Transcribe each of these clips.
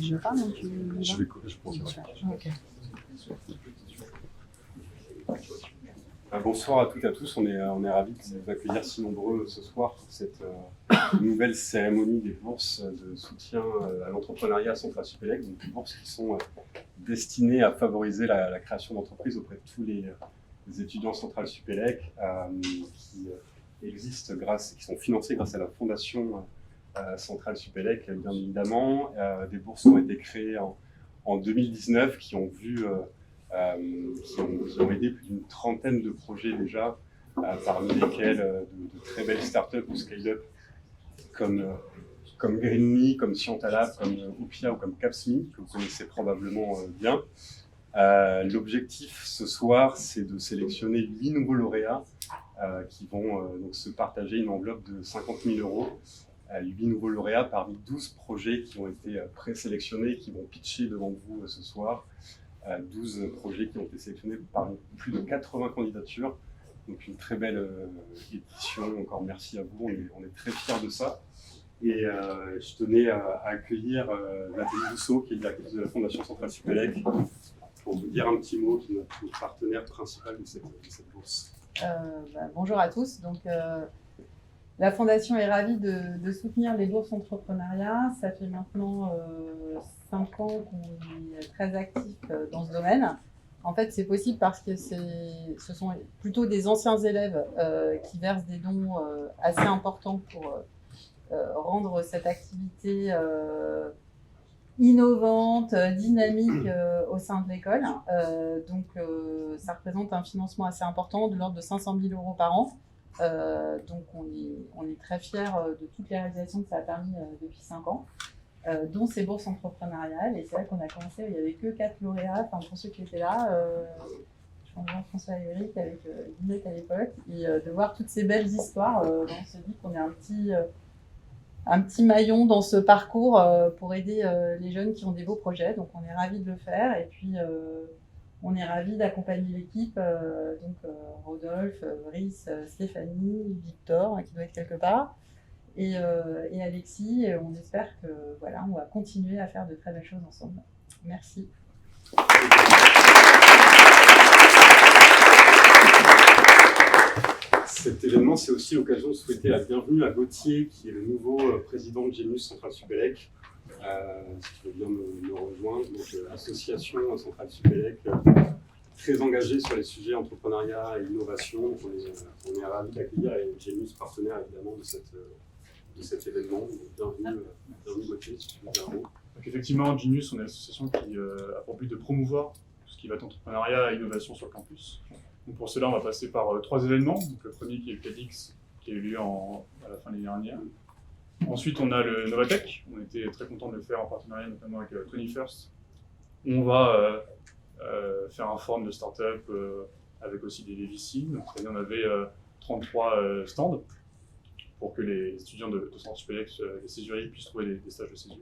Je parle ou tu... Je pense. Ok. Bonsoir à toutes et à tous, on est ravis de vous accueillir si nombreux ce soir pour cette nouvelle cérémonie des bourses de soutien à l'entrepreneuriat à Centrale Supélec, donc des bourses qui sont destinées à favoriser la création d'entreprises auprès de tous les étudiants Centrale Supélec qui existent qui sont financés grâce à la fondation Centrale Supélec, bien évidemment. Des bourses ont été créées en 2019 qui ont vu qui ont aidé plus d'une trentaine de projets déjà, parmi lesquels de très belles startups ou scale-up comme Greenme, comme Scientalab, comme Oupia ou comme Capsme, que vous connaissez probablement bien. L'objectif ce soir, c'est de sélectionner 8 nouveaux lauréats qui vont donc se partager une enveloppe de 50 000 €. 8 nouveaux lauréats parmi 12 projets qui ont été présélectionnés, qui vont pitcher devant vous ce soir. 12 projets qui ont été sélectionnés parmi plus de 80 candidatures. Donc une très belle édition. Encore merci à vous, on est très fiers de ça. Et je tenais à accueillir Nathalie Rousseau, qui est directrice de la Fondation Centrale Supélec, pour vous dire un petit mot, qui est notre partenaire principal de cette bourse. Bonjour à tous. Donc, la Fondation est ravie de soutenir les bourses entrepreneuriat. Ça fait maintenant 5 ans qu'on est très actif dans ce domaine. En fait, c'est possible parce que ce sont plutôt des anciens élèves qui versent des dons assez importants pour rendre cette activité innovante, dynamique au sein de l'école. Donc, ça représente un financement assez important de l'ordre de 500 000 € par an. Donc on est très fiers de toutes les réalisations que ça a permis depuis 5 ans, dont ces bourses entrepreneuriales. Et c'est vrai qu'on a commencé, il n'y avait que 4 lauréats, enfin pour ceux qui étaient là, je pense Jean-François et Eric avec Guillemette à l'époque, et de voir toutes ces belles histoires, on se dit qu'on est un petit maillon dans ce parcours pour aider les jeunes qui ont des beaux projets. Donc on est ravis de le faire, et puis on est ravis d'accompagner l'équipe, Rodolphe, Brice, Stéphanie, Victor, qui doit être quelque part, et Alexis. Et on espère que voilà, on va continuer à faire de très belles choses ensemble. Merci. Cet événement, c'est aussi l'occasion de souhaiter la bienvenue à Gauthier, qui est le nouveau président de Genius Centrale Supélec. Si tu veux bien me rejoindre, donc association Centrale Supélec, très engagée sur les sujets entrepreneuriat et innovation. On est ravis d'accueillir et Genius partenaire évidemment de cet événement. Donc, bienvenue Gauthier, si tu veux dire un mot. Donc effectivement, Genius, on est l'association qui a pour but de promouvoir tout ce qui va être entrepreneuriat et innovation sur le campus. Donc pour cela, on va passer par 3 événements. Donc le premier qui est le TEDx, qui a eu lieu à la fin de l'année dernière. Ensuite, on a le Novatech. On était très content de le faire en partenariat notamment avec 21st. On va faire un forum de start-up avec aussi des VC. Donc on avait 33 stands pour que les étudiants de Centrale Supélec, les césuriers, puissent trouver des stages de césure.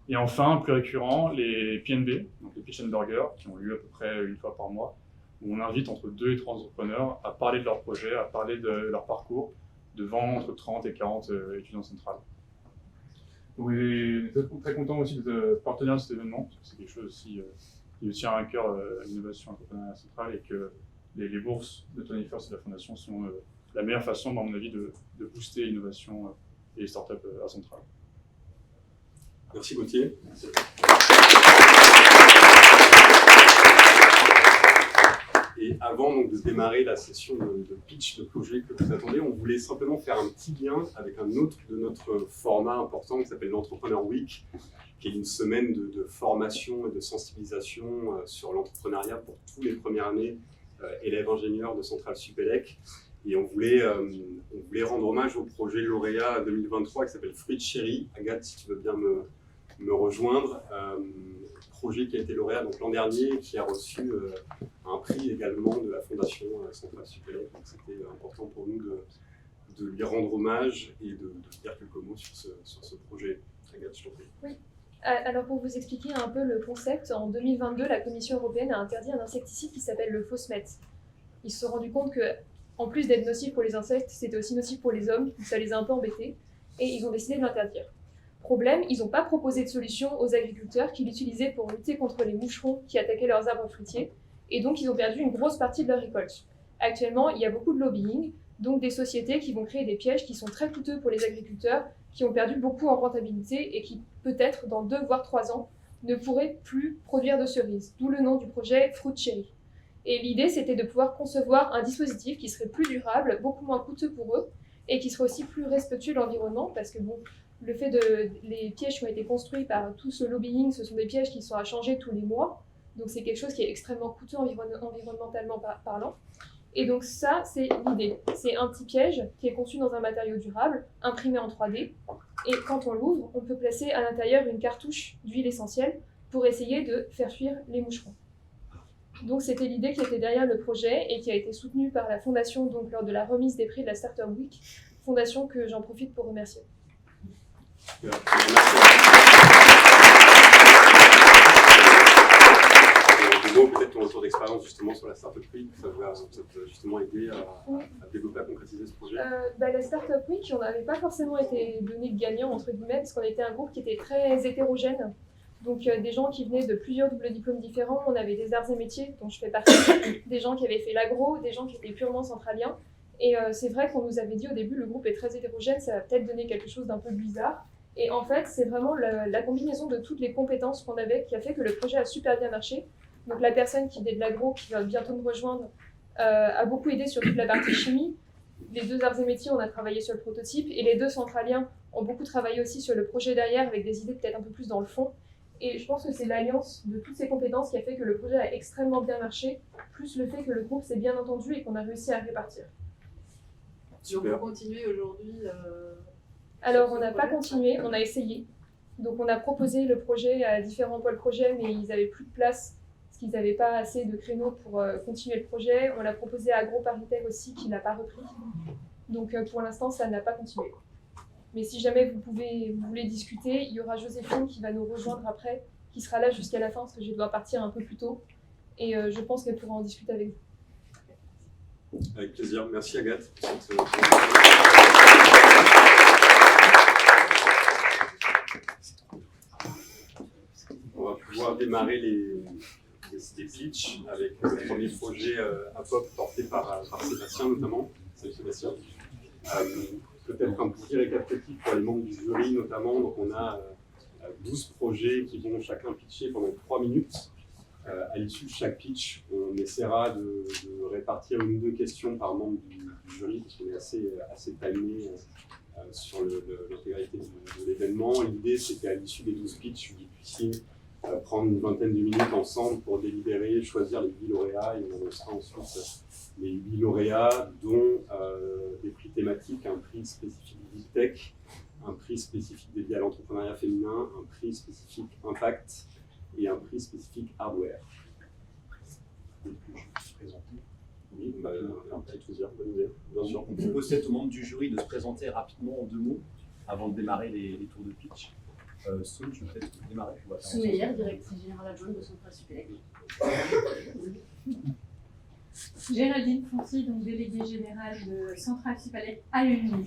Et enfin, plus récurrent, les PNB, donc les Pitch and Burger, qui ont lieu à peu près une fois par mois, où on invite entre 2 et 3 entrepreneurs à parler de leur projet, à parler de leur parcours, devant entre 30 et 40 étudiants centrales. Donc, on est très content aussi de partenaire de cet événement, parce que c'est quelque chose aussi qui tient à cœur l'innovation entrepreneuriale centrale, et que les bourses de 21st et de la Fondation sont la meilleure façon, à mon avis, de booster l'innovation et les startups à Centrale. Merci Gauthier. Et avant donc, de démarrer la session de pitch de projet que vous attendez, on voulait simplement faire un petit lien avec un autre de notre format important qui s'appelle l'Entrepreneur Week, qui est une semaine de formation et de sensibilisation sur l'entrepreneuriat pour tous les premières années élèves ingénieurs de Centrale Supélec. Et on voulait rendre hommage au projet lauréat 2023 qui s'appelle Fruit Cherry. Agathe, si tu veux bien me rejoindre. Projet qui a été lauréat l'an dernier, qui a reçu un prix également de la Fondation Centrale Supélec. Donc c'était important pour nous de lui rendre hommage et de dire quelques mots sur ce projet. Agathe, je t'en prie. Oui. Alors pour vous expliquer un peu le concept, en 2022, la Commission européenne a interdit un insecticide qui s'appelle le phosmet. Ils se sont rendus compte que, en plus d'être nocif pour les insectes, c'était aussi nocif pour les hommes, ça les a un peu embêtés, et ils ont décidé de l'interdire. Problème, ils n'ont pas proposé de solution aux agriculteurs qui l'utilisaient pour lutter contre les moucherons qui attaquaient leurs arbres fruitiers, et donc ils ont perdu une grosse partie de leur récolte. Actuellement, il y a beaucoup de lobbying, donc des sociétés qui vont créer des pièges qui sont très coûteux pour les agriculteurs, qui ont perdu beaucoup en rentabilité et qui, peut-être, dans 2 voire 3 ans, ne pourraient plus produire de cerises, d'où le nom du projet Fruit Cherry. Et l'idée, c'était de pouvoir concevoir un dispositif qui serait plus durable, beaucoup moins coûteux pour eux, et qui serait aussi plus respectueux de l'environnement, parce que bon, le fait les pièges qui ont été construits par tout ce lobbying, ce sont des pièges qui sont à changer tous les mois, donc c'est quelque chose qui est extrêmement coûteux environnementalement parlant. Et donc ça, c'est l'idée. C'est un petit piège qui est conçu dans un matériau durable, imprimé en 3D, et quand on l'ouvre, on peut placer à l'intérieur une cartouche d'huile essentielle pour essayer de faire fuir les moucherons. Donc c'était l'idée qui était derrière le projet et qui a été soutenue par la fondation donc, lors de la remise des prix de la Startup Week, fondation que j'en profite pour remercier. Peut-être ton retour d'expérience justement sur la Startup Week, ça vous a justement aidé à développer, à concrétiser ce projet. La Startup Week, on n'avait pas forcément été donné de gagnant, entre guillemets, parce qu'on était un groupe qui était très hétérogène. Donc des gens qui venaient de plusieurs doubles diplômes différents, on avait des arts et métiers, dont je fais partie, des gens qui avaient fait l'agro, des gens qui étaient purement centraliens. Et c'est vrai qu'on nous avait dit au début, le groupe est très hétérogène, ça va peut-être donner quelque chose d'un peu bizarre. Et en fait, c'est vraiment la combinaison de toutes les compétences qu'on avait qui a fait que le projet a super bien marché. Donc la personne qui venait de l'agro, qui va bientôt me rejoindre, a beaucoup aidé sur toute la partie chimie. Les 2 arts et métiers, on a travaillé sur le prototype, et les 2 centraliens ont beaucoup travaillé aussi sur le projet derrière, avec des idées peut-être un peu plus dans le fond. Et je pense que c'est l'alliance de toutes ces compétences qui a fait que le projet a extrêmement bien marché, plus le fait que le groupe s'est bien entendu et qu'on a réussi à répartir. Donc vous continuez aujourd'hui Alors on n'a pas continué, on a essayé. Donc on a proposé le projet à différents pôles projets, mais ils n'avaient plus de place, parce qu'ils n'avaient pas assez de créneaux pour continuer le projet. On l'a proposé à AgroParisTech aussi, qui n'a pas repris. Donc pour l'instant, ça n'a pas continué. Mais si jamais vous voulez discuter, il y aura Joséphine qui va nous rejoindre après, qui sera là jusqu'à la fin, parce que je dois partir un peu plus tôt. Et je pense qu'elle pourra en discuter avec vous. Avec plaisir. Merci Agathe. On va pouvoir démarrer les pitchs avec le premier projet APOP porté par Sébastien notamment. Salut Sébastien. Peut-être un petit récapitulatif pour les membres du jury notamment. Donc on a 12 projets qui vont chacun pitcher pendant 3 minutes. À l'issue de chaque pitch, on essaiera de répartir 1 ou 2 questions par membre du jury, parce qu'on est assez timé sur l'intégralité de l'événement. L'idée, c'est qu'à l'issue des 12 pitchs, vous puissiez prendre une vingtaine de minutes ensemble pour délibérer, choisir les 8 lauréats, et on annoncera ensuite les 8 lauréats, dont des prix thématiques, un prix spécifique Big Tech, un prix spécifique dédié à l'entrepreneuriat féminin, un prix spécifique Impact et un prix spécifique Hardware. Oui, un petit plaisir, bonne idée, bien sûr. On propose peut-être aux membres du jury de se présenter rapidement en 2 mots avant de démarrer les tours de pitch. Saul, tu veux peut-être démarrer? Soumeillère, directrice générale adjointe de Centrale Supélec. Géraldine Foncy, donc déléguée générale de Centrale Supélec à l'UNI.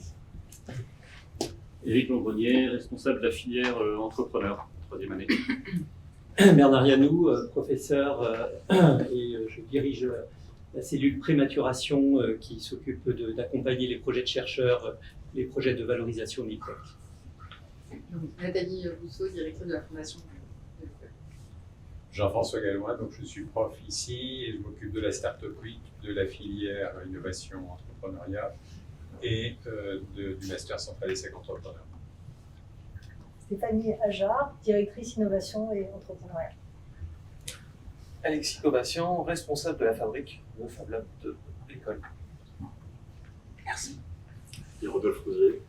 Éric Longrenier, responsable de la filière entrepreneur, 3e année. Bernard Yanou, professeur, et je dirige la cellule prématuration qui s'occupe d'accompagner les projets de chercheurs, les projets de valorisation de l'IPOC. Nathalie Rousseau, directrice de la fondation. Jean-François Gallois, donc je suis prof ici et je m'occupe de la Startup Week, de la filière innovation entrepreneuriat et du master central et sec entrepreneur. Stéphanie Ajar, directrice innovation et entrepreneuriat. Alexis Cobassian, responsable de la fabrique, le Fab Lab de l'école. Merci. Et Rodolphe Rosier,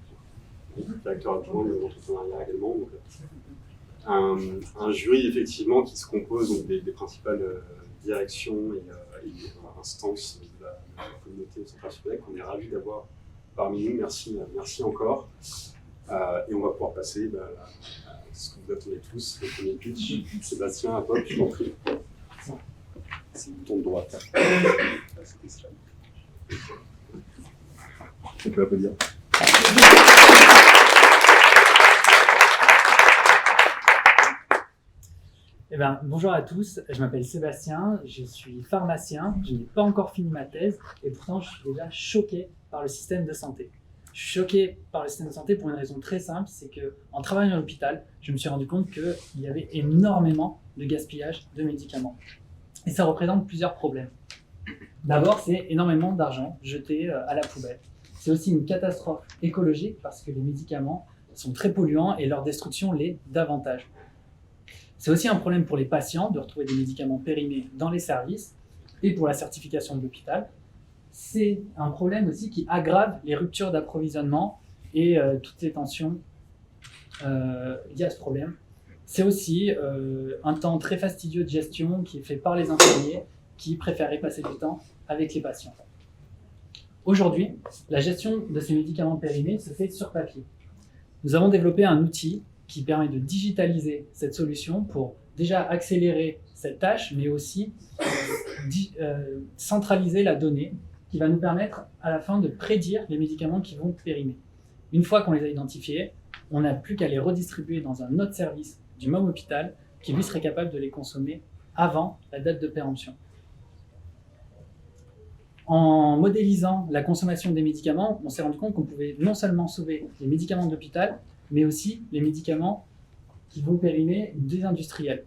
directeur adjoint de l'entrepreneuriat également. Donc, un jury effectivement qui se compose donc, des principales directions et instances de la communauté Centrale Supélec. On est ravis d'avoir parmi nous. Merci encore. Et on va pouvoir passer à ce que vous attendez tous, le premier pitch. Sébastien, à Pop, je t'en prie. C'est le bouton de droite. C'était ça. On peut applaudir. Eh ben, bonjour à tous, je m'appelle Sébastien, je suis pharmacien, je n'ai pas encore fini ma thèse et pourtant je suis déjà choqué par le système de santé. Je suis choqué par le système de santé pour une raison très simple, c'est qu'en travaillant à l'hôpital, je me suis rendu compte qu'il y avait énormément de gaspillage de médicaments. Et ça représente plusieurs problèmes. D'abord, c'est énormément d'argent jeté à la poubelle. C'est aussi une catastrophe écologique parce que les médicaments sont très polluants et leur destruction l'est davantage. C'est aussi un problème pour les patients de retrouver des médicaments périmés dans les services et pour la certification de l'hôpital. C'est un problème aussi qui aggrave les ruptures d'approvisionnement et toutes les tensions liées à ce problème. C'est aussi un temps très fastidieux de gestion qui est fait par les infirmiers qui préfèrent passer du temps avec les patients. Aujourd'hui, la gestion de ces médicaments périmés se fait sur papier. Nous avons développé un outil qui permet de digitaliser cette solution pour déjà accélérer cette tâche, mais aussi centraliser la donnée qui va nous permettre à la fin de prédire les médicaments qui vont périmer. Une fois qu'on les a identifiés, on n'a plus qu'à les redistribuer dans un autre service du même hôpital qui lui serait capable de les consommer avant la date de péremption. En modélisant la consommation des médicaments, on s'est rendu compte qu'on pouvait non seulement sauver les médicaments d'hôpital, mais aussi les médicaments qui vont périmer des industriels.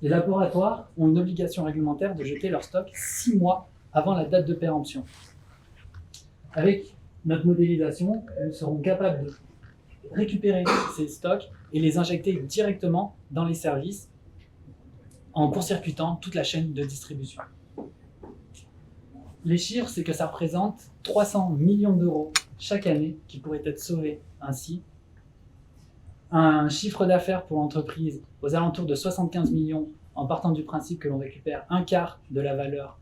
Les laboratoires ont une obligation réglementaire de jeter leur stock 6 mois avant la date de péremption. Avec notre modélisation, nous serons capables de récupérer ces stocks et les injecter directement dans les services en court-circuitant toute la chaîne de distribution. Les chiffres, c'est que ça représente 300 millions d'euros chaque année qui pourraient être sauvés ainsi. Un chiffre d'affaires pour l'entreprise aux alentours de 75 millions en partant du principe que l'on récupère un quart de la valeur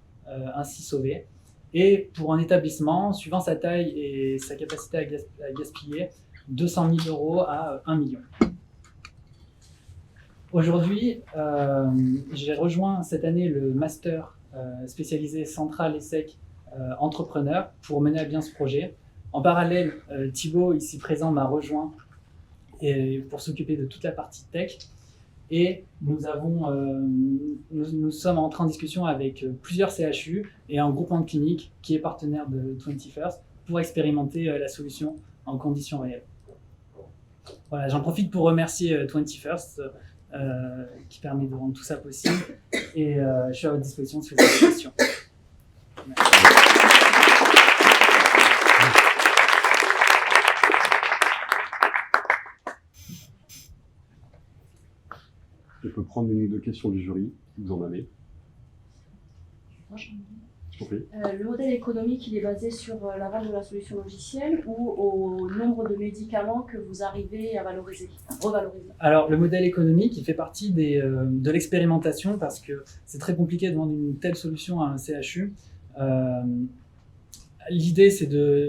ainsi sauvée. Et pour un établissement, suivant sa taille et sa capacité à gaspiller, 200 000 euros à 1 million. Aujourd'hui, j'ai rejoint cette année le master spécialisé Centrale ESSEC entrepreneur pour mener à bien ce projet. En parallèle, Thibaut, ici présent, m'a rejoint pour s'occuper de toute la partie tech. Et nous sommes entrés en discussion avec plusieurs CHU et un groupement de cliniques qui est partenaire de 21st pour expérimenter la solution en conditions réelles. Voilà, j'en profite pour remercier 21st qui permet de rendre tout ça possible. Et je suis à votre disposition si vous avez des questions. Merci. Je peux prendre une ou deux questions du jury, si vous en avez. Le modèle économique, il est basé sur la vente de la solution logicielle ou au nombre de médicaments que vous arrivez à revaloriser? Alors, le modèle économique, il fait partie de l'expérimentation parce que c'est très compliqué de vendre une telle solution à un CHU. L'idée, c'est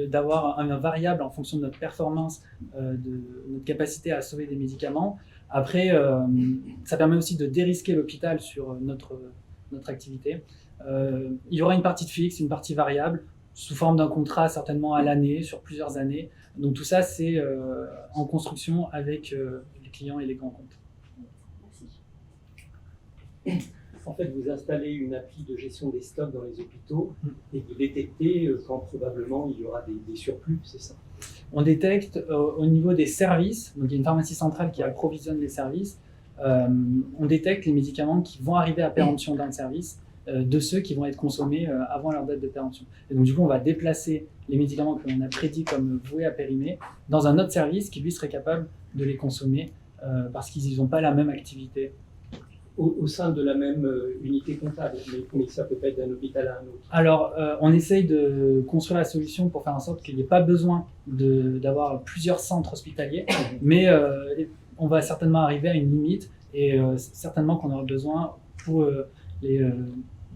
d'avoir un variable en fonction de notre performance, de notre capacité à sauver des médicaments. Après, ça permet aussi de dérisquer l'hôpital sur notre activité. Il y aura une partie de fixe, une partie variable, sous forme d'un contrat certainement à l'année, sur plusieurs années. Donc tout ça, c'est en construction avec les clients et les grands comptes. Merci. En fait, vous installez une appli de gestion des stocks dans les hôpitaux et vous détectez quand probablement il y aura des surplus, c'est ça? On détecte au niveau des services, donc il y a une pharmacie centrale qui approvisionne les services, on détecte les médicaments qui vont arriver à péremption dans le service de ceux qui vont être consommés avant leur date de péremption. Et donc du coup, on va déplacer les médicaments que l'on a prédits comme voués à périmer dans un autre service qui lui serait capable de les consommer parce qu'ils n'ont pas la même activité. Au sein de la même unité comptable, mais ça peut pas être d'un hôpital à un autre. Alors, on essaye de construire la solution pour faire en sorte qu'il n'y ait pas besoin d'avoir plusieurs centres hospitaliers, mais on va certainement arriver à une limite et certainement qu'on aura besoin pour les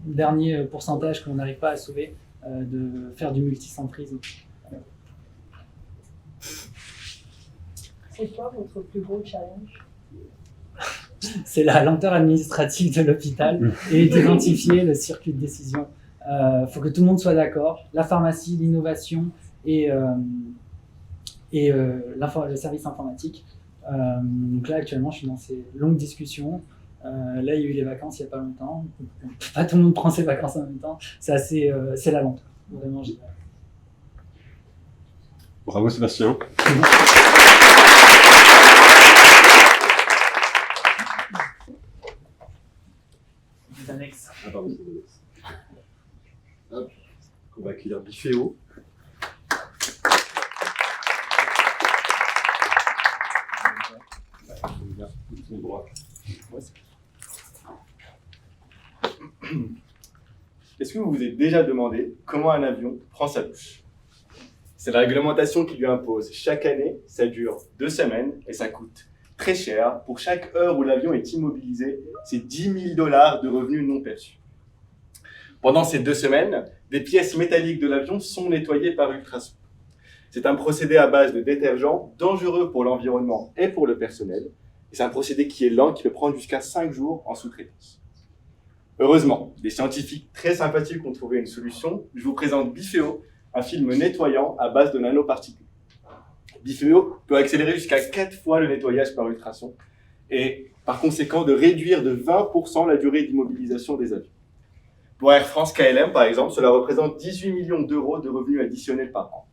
derniers pourcentages que l'on n'arrive pas à sauver de faire du multicentrisme. C'est quoi votre plus gros challenge? C'est la lenteur administrative de l'hôpital et d'identifier le circuit de décision. Faut que tout le monde soit d'accord. La pharmacie, l'innovation et le service informatique. Donc là, actuellement, je suis dans ces longues discussions Là, il y a eu les vacances il n'y a pas longtemps. Pas tout le monde prend ses vacances en même temps. C'est la vente. Vraiment, je dirais. Bravo Sébastien. Les annexes. Ah pardon, c'est les annexes. Hop, on va accueillir Biféo. Est-ce que vous vous êtes déjà demandé comment un avion prend sa douche? C'est la réglementation qui lui impose. Chaque année, ça dure 2 semaines et ça coûte très cher. Pour chaque heure où l'avion est immobilisé, c'est $10 000 de revenus non perçus. Pendant ces 2 semaines, des pièces métalliques de l'avion sont nettoyées par ultrasons. C'est un procédé à base de détergent dangereux pour l'environnement et pour le personnel. Et c'est un procédé qui est lent, qui peut prendre jusqu'à 5 jours en sous-traitance. Heureusement, des scientifiques très sympathiques ont trouvé une solution. Je vous présente Biféo, un film nettoyant à base de nanoparticules. Biféo peut accélérer jusqu'à 4 fois le nettoyage par ultrasons et par conséquent de réduire de 20% la durée d'immobilisation des avions. Pour Air France KLM, par exemple, cela représente 18 millions d'euros de revenus additionnels par an.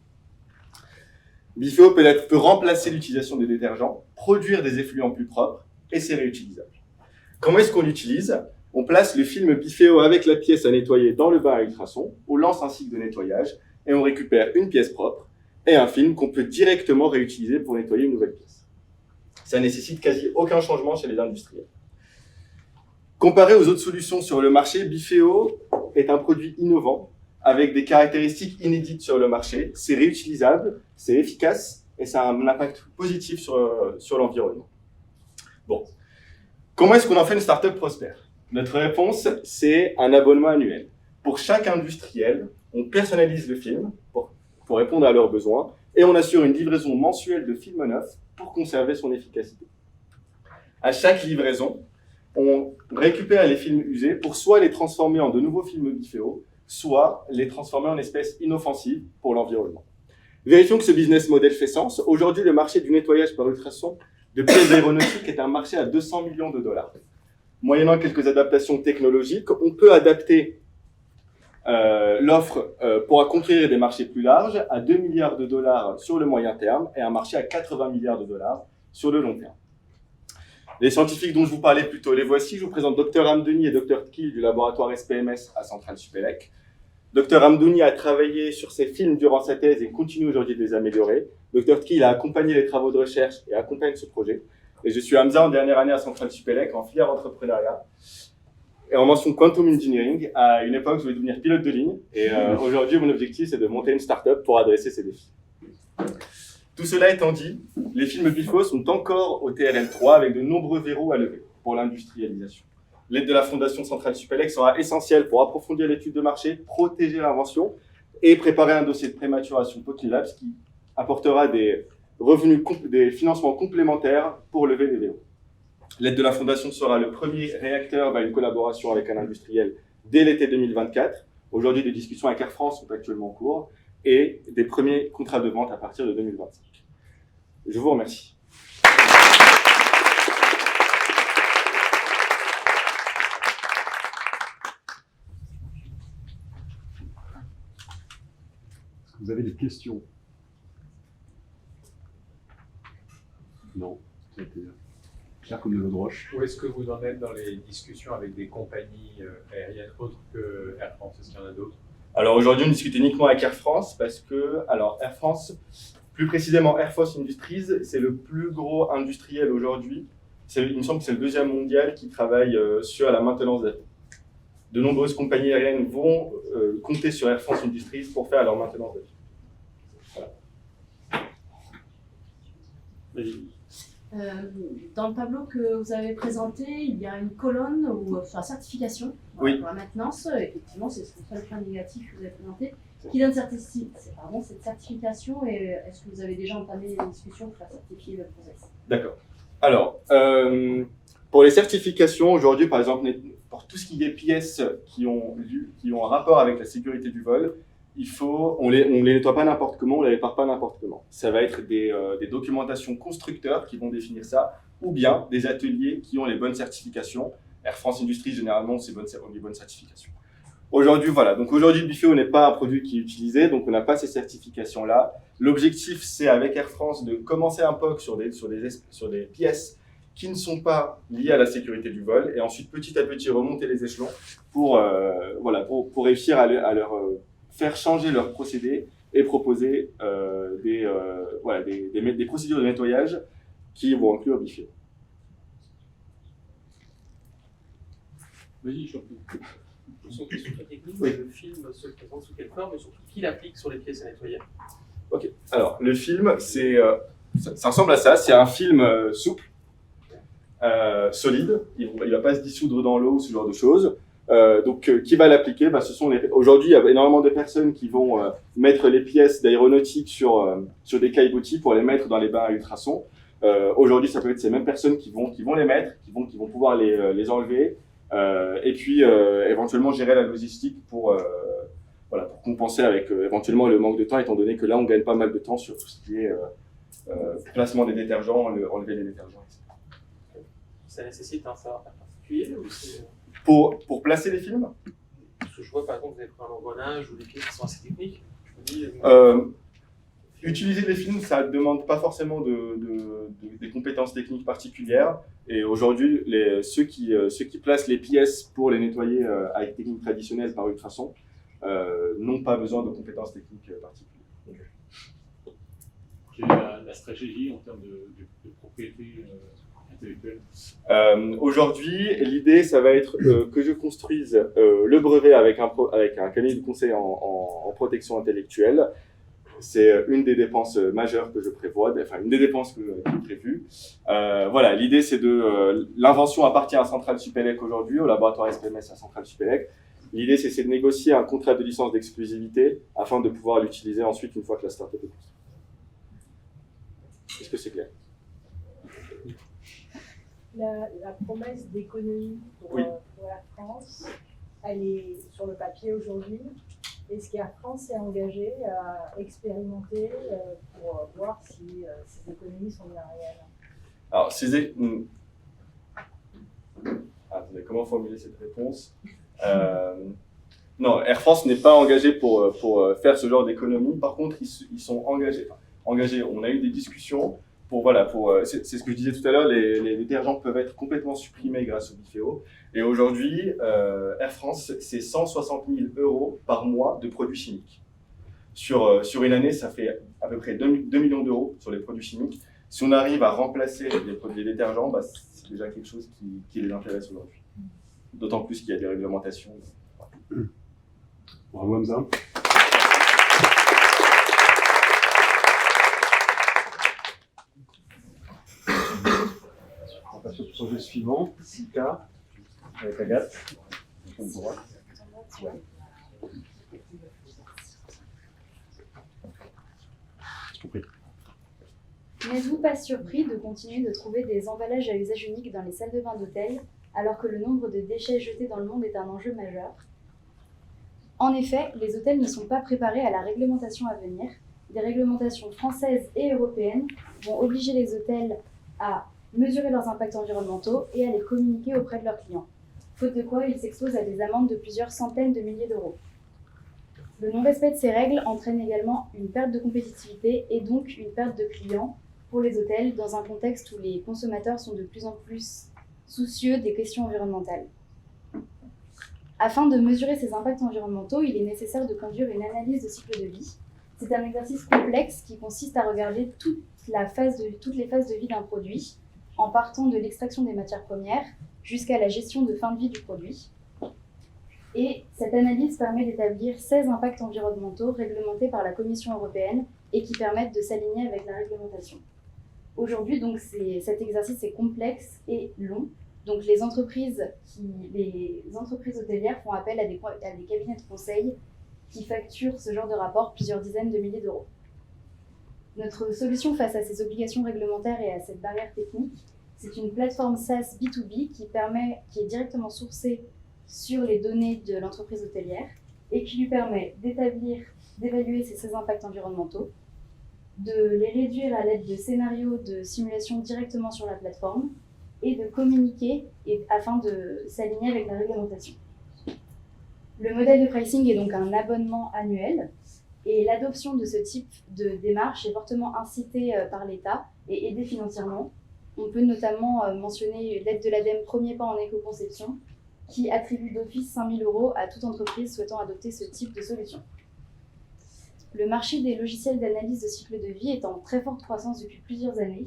Biféo peut remplacer l'utilisation des détergents, produire des effluents plus propres et c'est réutilisable. Comment est-ce qu'on l'utilise? On place le film Biféo avec la pièce à nettoyer dans le bain à ultrasons, on lance un cycle de nettoyage et on récupère une pièce propre et un film qu'on peut directement réutiliser pour nettoyer une nouvelle pièce. Ça nécessite quasi aucun changement chez les industriels. Comparé aux autres solutions sur le marché, Biféo est un produit innovant avec des caractéristiques inédites sur le marché. C'est réutilisable, c'est efficace et ça a un impact positif sur l'environnement. Bon, comment est-ce qu'on en fait une start-up prospère? Notre réponse, c'est un abonnement annuel. Pour chaque industriel, on personnalise le film pour répondre à leurs besoins et on assure une livraison mensuelle de films neufs pour conserver son efficacité. À chaque livraison, on récupère les films usés pour soit les transformer en de nouveaux films Biféo, soit les transformer en espèces inoffensives pour l'environnement. Vérifions que ce business model fait sens. Aujourd'hui, le marché du nettoyage par ultrasons de pièces aéronautiques est un marché à $200 millions. Moyennant quelques adaptations technologiques, on peut adapter l'offre pour conquérir des marchés plus larges à $2 milliards sur le moyen terme et un marché à $80 milliards sur le long terme. Les scientifiques dont je vous parlais plus tôt, les voici. Je vous présente Dr Hamdouni et Dr Tkil du laboratoire SPMS à Centrale Supélec. Dr Hamdouni a travaillé sur ces films durant sa thèse et continue aujourd'hui de les améliorer. Dr Tkil a accompagné les travaux de recherche et accompagne ce projet. Et je suis Hamza en dernière année à Centrale Supélec en filière entrepreneuriat et en mention Quantum Engineering. À une époque, je voulais devenir pilote de ligne et aujourd'hui, mon objectif, c'est de monter une start-up pour adresser ces défis. Tout cela étant dit, les films Biféo sont encore au TRL3 avec de nombreux verrous à lever pour l'industrialisation. L'aide de la Fondation Centrale Supélec sera essentielle pour approfondir l'étude de marché, protéger l'invention et préparer un dossier de prématuration Potlabs qui apportera des revenus, des financements complémentaires pour lever les verrous. L'aide de la Fondation sera le premier réacteur vers une collaboration avec un industriel dès l'été 2024. Aujourd'hui, des discussions avec Air France sont actuellement en cours et des premiers contrats de vente à partir de 2025. Je vous remercie. Est-ce que vous avez des questions? Non, ça a été clair comme de l'eau de roche. Où est-ce que vous en êtes dans les discussions avec des compagnies aériennes autres que Air France? Est-ce qu'il y en a d'autres? Alors aujourd'hui, on discute uniquement avec Air France parce que, alors Air France, plus précisément Air Force Industries, c'est le plus gros industriel aujourd'hui. Il me semble que c'est le 2e mondial qui travaille sur la maintenance d'avions. De nombreuses compagnies aériennes vont compter sur Air France Industries pour faire leur maintenance d'avions. Voilà. Dans le tableau que vous avez présenté, il y a une colonne sur la certification pour la maintenance. Effectivement, c'est le point négatif que vous avez présenté. Qui donne cette certification et est-ce que vous avez déjà entamé des discussions pour faire certifier le process? D'accord. Alors, pour les certifications, aujourd'hui, par exemple, pour tout ce qui est pièces qui ont un rapport avec la sécurité du vol, on les nettoie pas n'importe comment, on les répare pas n'importe comment. Ça va être des documentations constructeurs qui vont définir ça. ou bien des ateliers qui ont les bonnes certifications. Air France Industrie, généralement, ont les bonnes certifications. Aujourd'hui, voilà. Donc aujourd'hui, le BIFEO n'est pas un produit qui est utilisé, donc on n'a pas ces certifications-là. L'objectif, c'est avec Air France de commencer un POC sur des pièces qui ne sont pas liées à la sécurité du vol, et ensuite petit à petit remonter les échelons pour réussir à leur faire changer leurs procédés et proposer des procédures de nettoyage qui vont inclure BIFEO. Vas-y, je t'en prie. Question très technique, le film se présente sous quelle forme et surtout qui l'applique sur les pièces à nettoyer? Ok, alors le film, ça ressemble à ça, c'est un film souple, solide, il ne va pas se dissoudre dans l'eau, ce genre de choses. Qui va l'appliquer? Aujourd'hui, il y a énormément de personnes qui vont mettre les pièces d'aéronautique sur des caillebotis pour les mettre dans les bains à ultrasons. Aujourd'hui, ça peut être ces mêmes personnes qui vont les mettre, qui vont pouvoir les enlever, et puis éventuellement gérer la logistique pour compenser avec éventuellement le manque de temps, étant donné que là, on gagne pas mal de temps sur tout ce qui est placement des détergents, enlever les détergents, etc. Ça nécessite un savoir particulier ou c'est... Pour placer les films? Parce que je vois par exemple vous avez pris un engrenage ou des pièces qui sont assez techniques. Utiliser les films, ça ne demande pas forcément des compétences techniques particulières. Et aujourd'hui, ceux qui placent les pièces pour les nettoyer avec techniques traditionnelles par ultrasons n'ont pas besoin de compétences techniques particulières. Quelle est la stratégie en termes de propriété intellectuelle? Aujourd'hui, l'idée, ça va être que je construise le brevet avec un cabinet de conseil en protection intellectuelle. C'est une des dépenses majeures que je prévois, enfin une des dépenses qui est prévue. L'idée c'est l'invention appartient à Centrale Supélec aujourd'hui, au laboratoire SPMS à Centrale Supélec. L'idée c'est de négocier un contrat de licence d'exclusivité afin de pouvoir l'utiliser ensuite une fois que la start-up est construite. Est-ce que c'est clair? La promesse d'économie pour Air France, elle est sur le papier aujourd'hui. Est-ce qu'Air France s'est engagé à expérimenter pour voir si ces économies sont bien réelles? Alors, attendez, comment formuler cette réponse? Non, Air France n'est pas engagé pour faire ce genre d'économie. Par contre, ils sont engagés. On a eu des discussions c'est ce que je disais tout à l'heure, les détergents peuvent être complètement supprimés grâce au BIFEO. Et aujourd'hui, Air France, c'est 160 000 € par mois de produits chimiques. Sur une année, ça fait à peu près 2 millions d'euros sur les produits chimiques. Si on arrive à remplacer les détergents, c'est déjà quelque chose qui les intéresse aujourd'hui. D'autant plus qu'il y a des réglementations. Bravo Hamza. On passe au projet suivant, Sika, avec Agathe. N'êtes-vous pas surpris de continuer de trouver des emballages à usage unique dans les salles de bain d'hôtel, alors que le nombre de déchets jetés dans le monde est un enjeu majeur? En effet, les hôtels ne sont pas préparés à la réglementation à venir. Des réglementations françaises et européennes vont obliger les hôtels à mesurer leurs impacts environnementaux et à les communiquer auprès de leurs clients. Faute de quoi, ils s'exposent à des amendes de plusieurs centaines de milliers d'euros. Le non-respect de ces règles entraîne également une perte de compétitivité et donc une perte de clients pour les hôtels dans un contexte où les consommateurs sont de plus en plus soucieux des questions environnementales. Afin de mesurer ces impacts environnementaux, il est nécessaire de conduire une analyse de cycle de vie. C'est un exercice complexe qui consiste à regarder toutes les phases de vie d'un produit, en partant de l'extraction des matières premières jusqu'à la gestion de fin de vie du produit. Et cette analyse permet d'établir 16 impacts environnementaux réglementés par la Commission européenne et qui permettent de s'aligner avec la réglementation. Aujourd'hui, donc, cet exercice est complexe et long. Donc, les entreprises hôtelières font appel à des cabinets de conseil qui facturent ce genre de rapport plusieurs dizaines de milliers d'euros. Notre solution face à ces obligations réglementaires et à cette barrière technique, c'est une plateforme SaaS B2B qui est directement sourcée sur les données de l'entreprise hôtelière et qui lui permet d'évaluer ses impacts environnementaux, de les réduire à l'aide de scénarios de simulation directement sur la plateforme et de communiquer afin de s'aligner avec la réglementation. Le modèle de pricing est donc un abonnement annuel et l'adoption de ce type de démarche est fortement incitée par l'État et aidée financièrement. On peut notamment mentionner l'aide de l'ADEME Premier Pas en éco-conception qui attribue d'office 5 000 € à toute entreprise souhaitant adopter ce type de solution. Le marché des logiciels d'analyse de cycle de vie est en très forte croissance depuis plusieurs années,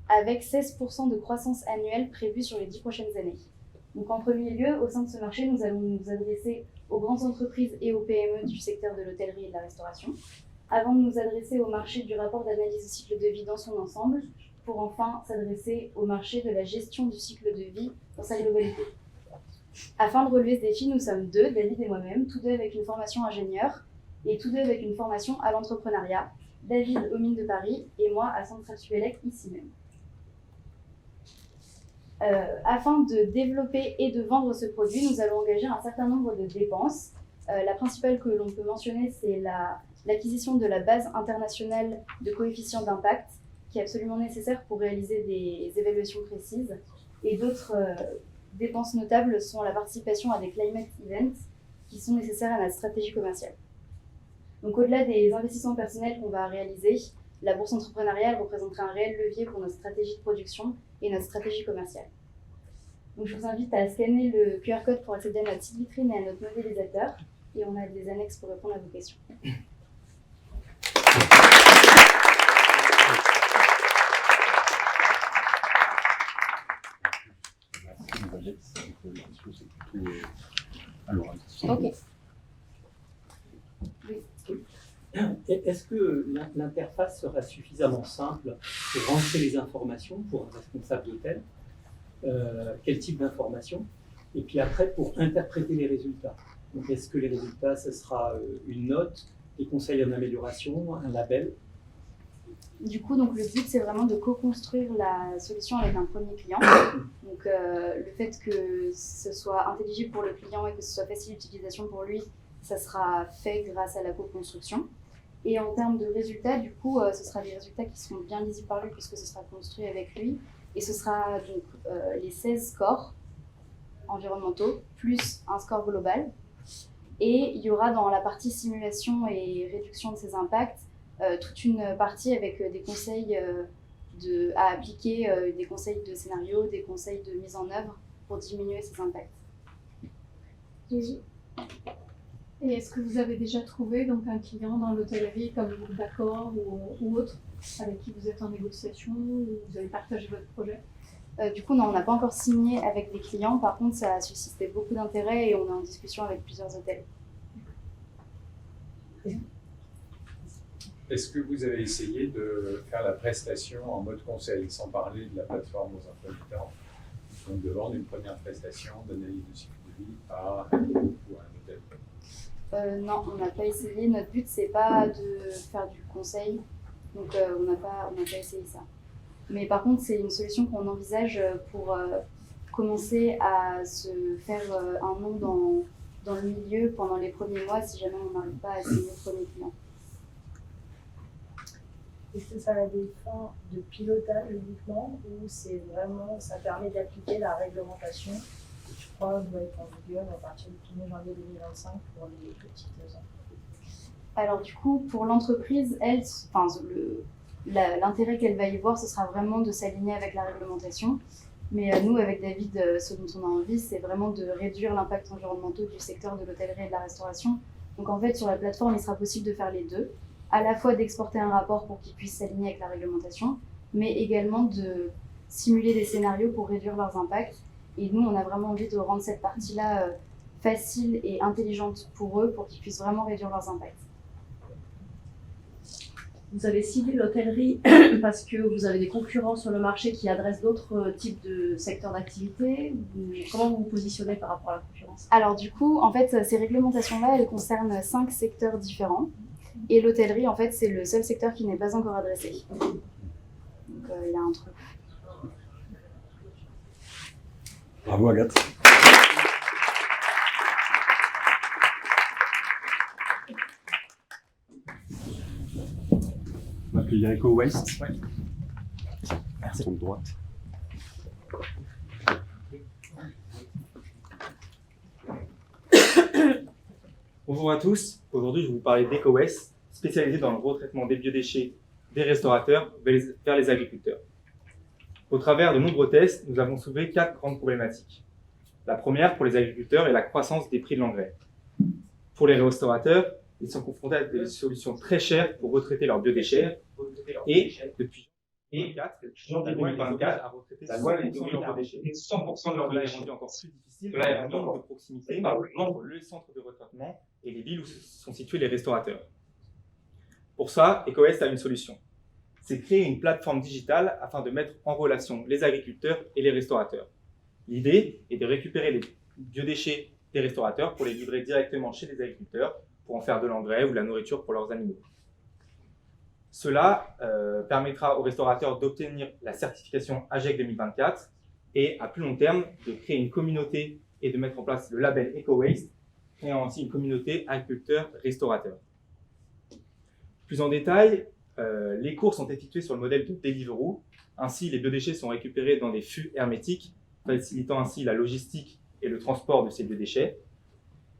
avec 16% de croissance annuelle prévue sur les 10 prochaines années. Donc en premier lieu, au sein de ce marché, nous allons nous adresser aux grandes entreprises et aux PME du secteur de l'hôtellerie et de la restauration, avant de nous adresser au marché du rapport d'analyse de cycle de vie dans son ensemble, pour enfin s'adresser au marché de la gestion du cycle de vie dans sa globalité. Afin de relever ce défi, nous sommes deux, David et moi-même, tous deux avec une formation ingénieur et tous deux avec une formation à l'entrepreneuriat, David aux Mines de Paris et moi à Centrale Supélec ici même. Afin de développer et de vendre ce produit, nous allons engager un certain nombre de dépenses. La principale que l'on peut mentionner, c'est l'acquisition de la base internationale de coefficients d'impact, qui est absolument nécessaire pour réaliser des évaluations précises. Et d'autres dépenses notables sont la participation à des climate events qui sont nécessaires à la stratégie commerciale. Donc au-delà des investissements personnels qu'on va réaliser, la bourse entrepreneuriale représenterait un réel levier pour notre stratégie de production et notre stratégie commerciale. Donc je vous invite à scanner le QR code pour accéder à notre site vitrine et à notre modélisateur, et on a des annexes pour répondre à vos questions. Ok. Est-ce que l'interface sera suffisamment simple pour rentrer les informations pour un responsable d'hôtel? Quel type d'informations? Et puis après, pour interpréter les résultats. Donc, est-ce que les résultats, ce sera une note, des conseils en amélioration, un label? Du coup, donc, le but, c'est vraiment de co-construire la solution avec un premier client. Donc, le fait que ce soit intelligible pour le client et que ce soit facile d'utilisation pour lui, ça sera fait grâce à la co-construction. Et en termes de résultats, du coup, ce sera des résultats qui seront bien lisibles par lui puisque ce sera construit avec lui. Et ce sera donc les 16 scores environnementaux plus un score global. Et il y aura dans la partie simulation et réduction de ces impacts toute une partie avec des conseils à appliquer, des conseils de scénario, des conseils de mise en œuvre pour diminuer ces impacts. Et est-ce que vous avez déjà trouvé donc, un client dans l'hôtellerie comme D'accord ou autre, avec qui vous êtes en négociation ou vous avez partagé votre projet? Du coup, non, on n'a pas encore signé avec des clients. Par contre, ça a suscité beaucoup d'intérêt et on est en discussion avec plusieurs hôtels. Est-ce que vous avez essayé de faire la prestation en mode conseil, sans parler de la plateforme dans un premier temps, donc de vendre une première prestation d'analyse de cycle de vie à un groupe ou à un hôtel? Non, on n'a pas essayé. Notre but, c'est pas de faire du conseil. Donc, on n'a pas essayé ça. Mais par contre, c'est une solution qu'on envisage pour commencer à se faire un nom dans le milieu pendant les premiers mois si jamais on n'arrive pas à signer le premier client. Est-ce que ça a des fins de pilotage uniquement ou c'est vraiment, ça permet d'appliquer la réglementation qui, je crois, doit être en vigueur à partir du 1er janvier 2025 pour les petites entreprises? Alors du coup, pour l'entreprise, l'intérêt qu'elle va y voir, ce sera vraiment de s'aligner avec la réglementation. Mais nous, avec David, ce dont on a envie, c'est vraiment de réduire l'impact environnemental du secteur de l'hôtellerie et de la restauration. Donc en fait, sur la plateforme, il sera possible de faire les deux, à la fois d'exporter un rapport pour qu'ils puissent s'aligner avec la réglementation, mais également de simuler des scénarios pour réduire leurs impacts. Et nous, on a vraiment envie de rendre cette partie-là facile et intelligente pour eux, pour qu'ils puissent vraiment réduire leurs impacts. Vous avez ciblé l'hôtellerie parce que vous avez des concurrents sur le marché qui adressent d'autres types de secteurs d'activité. Comment vous vous positionnez par rapport à la concurrence? Alors du coup, en fait, ces réglementations-là, elles concernent 5 secteurs différents. Et l'hôtellerie, en fait, c'est le seul secteur qui n'est pas encore adressé. Donc il y a un truc. Bravo Agathe. On va accueillir filière Eco Waste. Ouais. Merci. Ton de droite. Bonjour à tous, aujourd'hui je vais vous parler d'EcoWaste, spécialisé dans le retraitement des biodéchets des restaurateurs vers les agriculteurs. Au travers de nombreux tests, nous avons soulevé 4 grandes problématiques. La première pour les agriculteurs est la croissance des prix de l'engrais. Pour les restaurateurs, ils sont confrontés à des solutions très chères pour retraiter leurs biodéchets et depuis janvier 2024 à retraiter 100% de leurs biodéchets. 100% de leurs biodéchets est rendu encore plus difficile par le nombre de proximité entre le centre de retraitement et les villes où sont situés les restaurateurs. Pour ça, EcoWaste a une solution. C'est créer une plateforme digitale afin de mettre en relation les agriculteurs et les restaurateurs. L'idée est de récupérer les biodéchets des restaurateurs pour les livrer directement chez les agriculteurs pour en faire de l'engrais ou de la nourriture pour leurs animaux. Cela permettra aux restaurateurs d'obtenir la certification AGEC 2024 et à plus long terme de créer une communauté et de mettre en place le label EcoWaste, créant ainsi une communauté agriculteurs-restaurateurs. Plus en détail, les courses sont effectuées sur le modèle de Deliveroo. Ainsi, les biodéchets sont récupérés dans des fûts hermétiques, facilitant ainsi la logistique et le transport de ces biodéchets.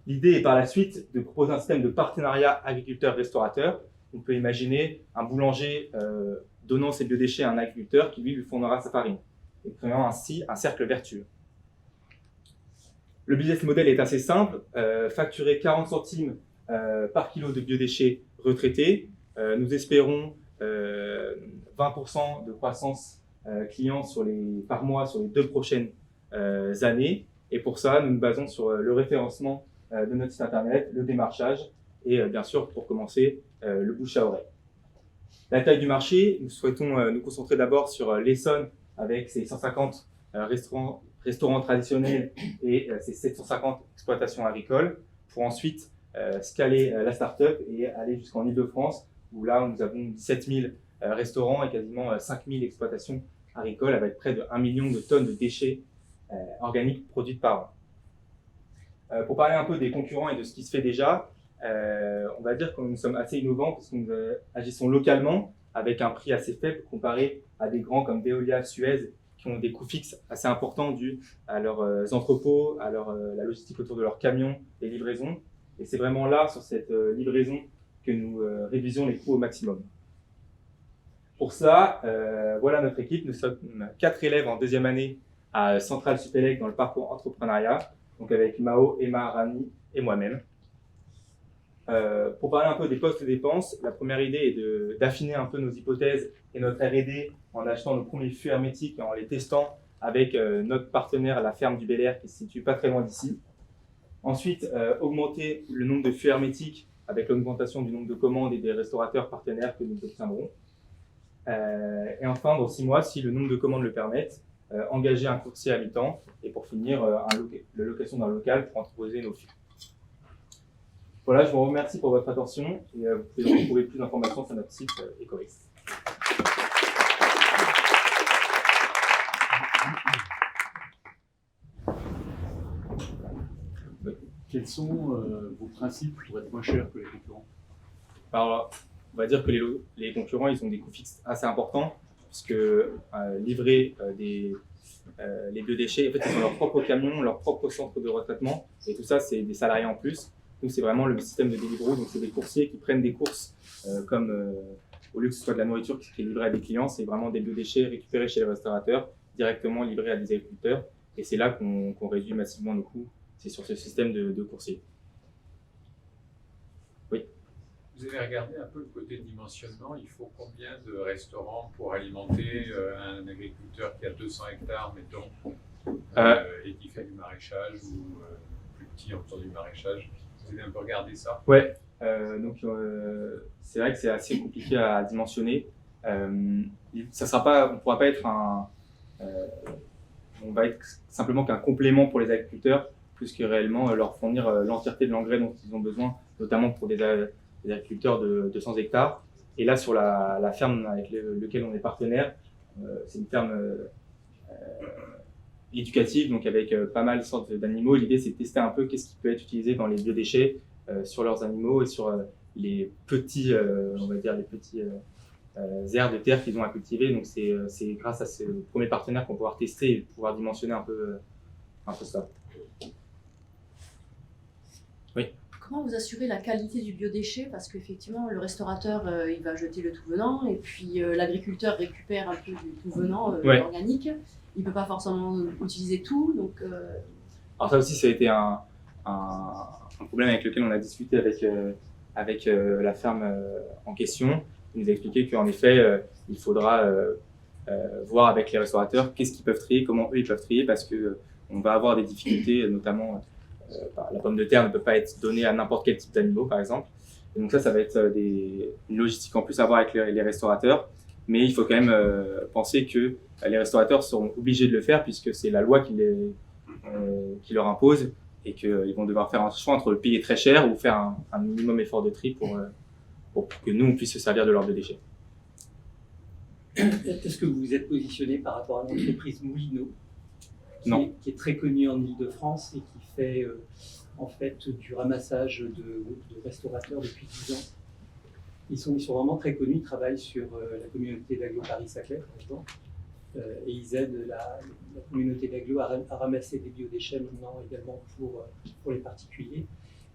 L'idée est par la suite de proposer un système de partenariat agriculteur-restaurateur. On peut imaginer un boulanger donnant ses biodéchets à un agriculteur qui lui fournira sa farine, et créant ainsi un cercle vertueux. Le business model est assez simple, facturer 40 centimes par kilo de biodéchets retraités. Nous espérons 20% de croissance client par mois sur les 2 prochaines années. Et pour ça, nous nous basons sur le référencement de notre site internet, le démarchage et bien sûr, pour commencer, le bouche à oreille. La taille du marché, nous souhaitons nous concentrer d'abord sur l'Essonne avec ses 150 restaurants traditionnels et ses 750 exploitations agricoles pour ensuite scaler la start-up et aller jusqu'en Île-de-France où là nous avons 17 000 restaurants et quasiment 5 000 exploitations agricoles avec près de 1 million de tonnes de déchets organiques produites par an. Pour parler un peu des concurrents et de ce qui se fait déjà, on va dire que nous sommes assez innovants parce que nous agissons localement avec un prix assez faible comparé à des grands comme Veolia, Suez qui ont des coûts fixes assez importants dus à leurs entrepôts, à la logistique autour de leurs camions, les livraisons. Et c'est vraiment là, sur cette livraison, que nous réduisons les coûts au maximum. Pour ça, voilà notre équipe. Nous sommes 4 élèves en 2e année à Centrale Supélec dans le parcours entrepreneuriat, donc avec Mao, Emma, Rami et moi-même. Pour parler un peu des postes de dépenses, la première idée est d'affiner un peu nos hypothèses et notre R&D en achetant nos premiers fûts hermétiques et en les testant avec notre partenaire, la ferme du Bel Air, qui se situe pas très loin d'ici. Ensuite, augmenter le nombre de fûts hermétiques avec l'augmentation du nombre de commandes et des restaurateurs partenaires que nous obtiendrons. Et enfin, dans 6 mois, si le nombre de commandes le permettent, engager un coursier à mi-temps et pour finir, la location d'un local pour entreposer nos fûts. Voilà, je vous remercie pour votre attention et vous pouvez retrouver plus d'informations sur notre site EcoWaste. Quels sont vos principes pour être moins chers que les concurrents? Alors, on va dire que les concurrents, ils ont des coûts fixes assez importants, puisque livrer les biodéchets, en fait, ils ont leur propre camion, leur propre centre de retraitement, et tout ça, c'est des salariés en plus. Nous, c'est vraiment le système de Deliveroo, donc c'est des coursiers qui prennent des courses comme au lieu que ce soit de la nourriture qui est livrée à des clients, c'est vraiment des biodéchets récupérés chez les restaurateurs, directement livrés à des agriculteurs, et c'est là qu'on réduit massivement nos coûts, c'est sur ce système de coursiers. Oui. Vous avez regardé un peu le côté de dimensionnement, il faut combien de restaurants pour alimenter un agriculteur qui a 200 hectares, mettons, et qui fait du maraîchage ou plus petit en faisant du maraîchage? Vous avez un peu regardé ça? Ouais, donc c'est vrai que c'est assez compliqué à dimensionner. Ça sera pas, on ne pourra pas être on va être simplement qu'un complément pour les agriculteurs, plus que réellement leur fournir l'entièreté de l'engrais dont ils ont besoin, notamment pour des agriculteurs de 200 hectares. Et là, sur la ferme avec laquelle on est partenaire, c'est une ferme éducative, donc avec pas mal de sortes d'animaux. L'idée, c'est de tester un peu qu'est-ce qui peut être utilisé dans les biodéchets sur leurs animaux et sur les petits, on va dire les petits aires de terre qu'ils ont à cultiver. Donc c'est grâce à ce premier partenaire qu'on va pouvoir tester et pouvoir dimensionner un peu ça. Oui. Comment vous assurez la qualité du biodéchet? Parce qu'effectivement, le restaurateur, il va jeter le tout venant, et puis l'agriculteur récupère un peu du tout venant organique. Il ne peut pas forcément utiliser tout. Donc, Alors ça aussi, ça a été un problème avec lequel on a discuté avec la ferme en question. Il nous a expliqué qu'en effet, il faudra voir avec les restaurateurs qu'est-ce qu'ils peuvent trier, comment eux ils peuvent trier, parce qu'on va avoir des difficultés, notamment la pomme de terre ne peut pas être donnée à n'importe quel type d'animaux, par exemple. Et donc ça va être une logistique en plus à voir avec les restaurateurs. Mais il faut quand même penser que les restaurateurs seront obligés de le faire, puisque c'est la loi qui leur impose, et qu'ils vont devoir faire un choix entre le payer très cher ou faire un minimum effort de tri pour que nous, on puisse se servir de leurs déchets. Est-ce que vous vous êtes positionné par rapport à l'entreprise Moulineau, qui est très connue en Ile-de-France et qui fait en fait du ramassage de restaurateurs depuis 10 ans? Ils sont vraiment très connus, ils travaillent sur la communauté d'agglo Paris-Saclay, par exemple, et ils aident la communauté d'agglo à ramasser des biodéchets maintenant également pour les particuliers.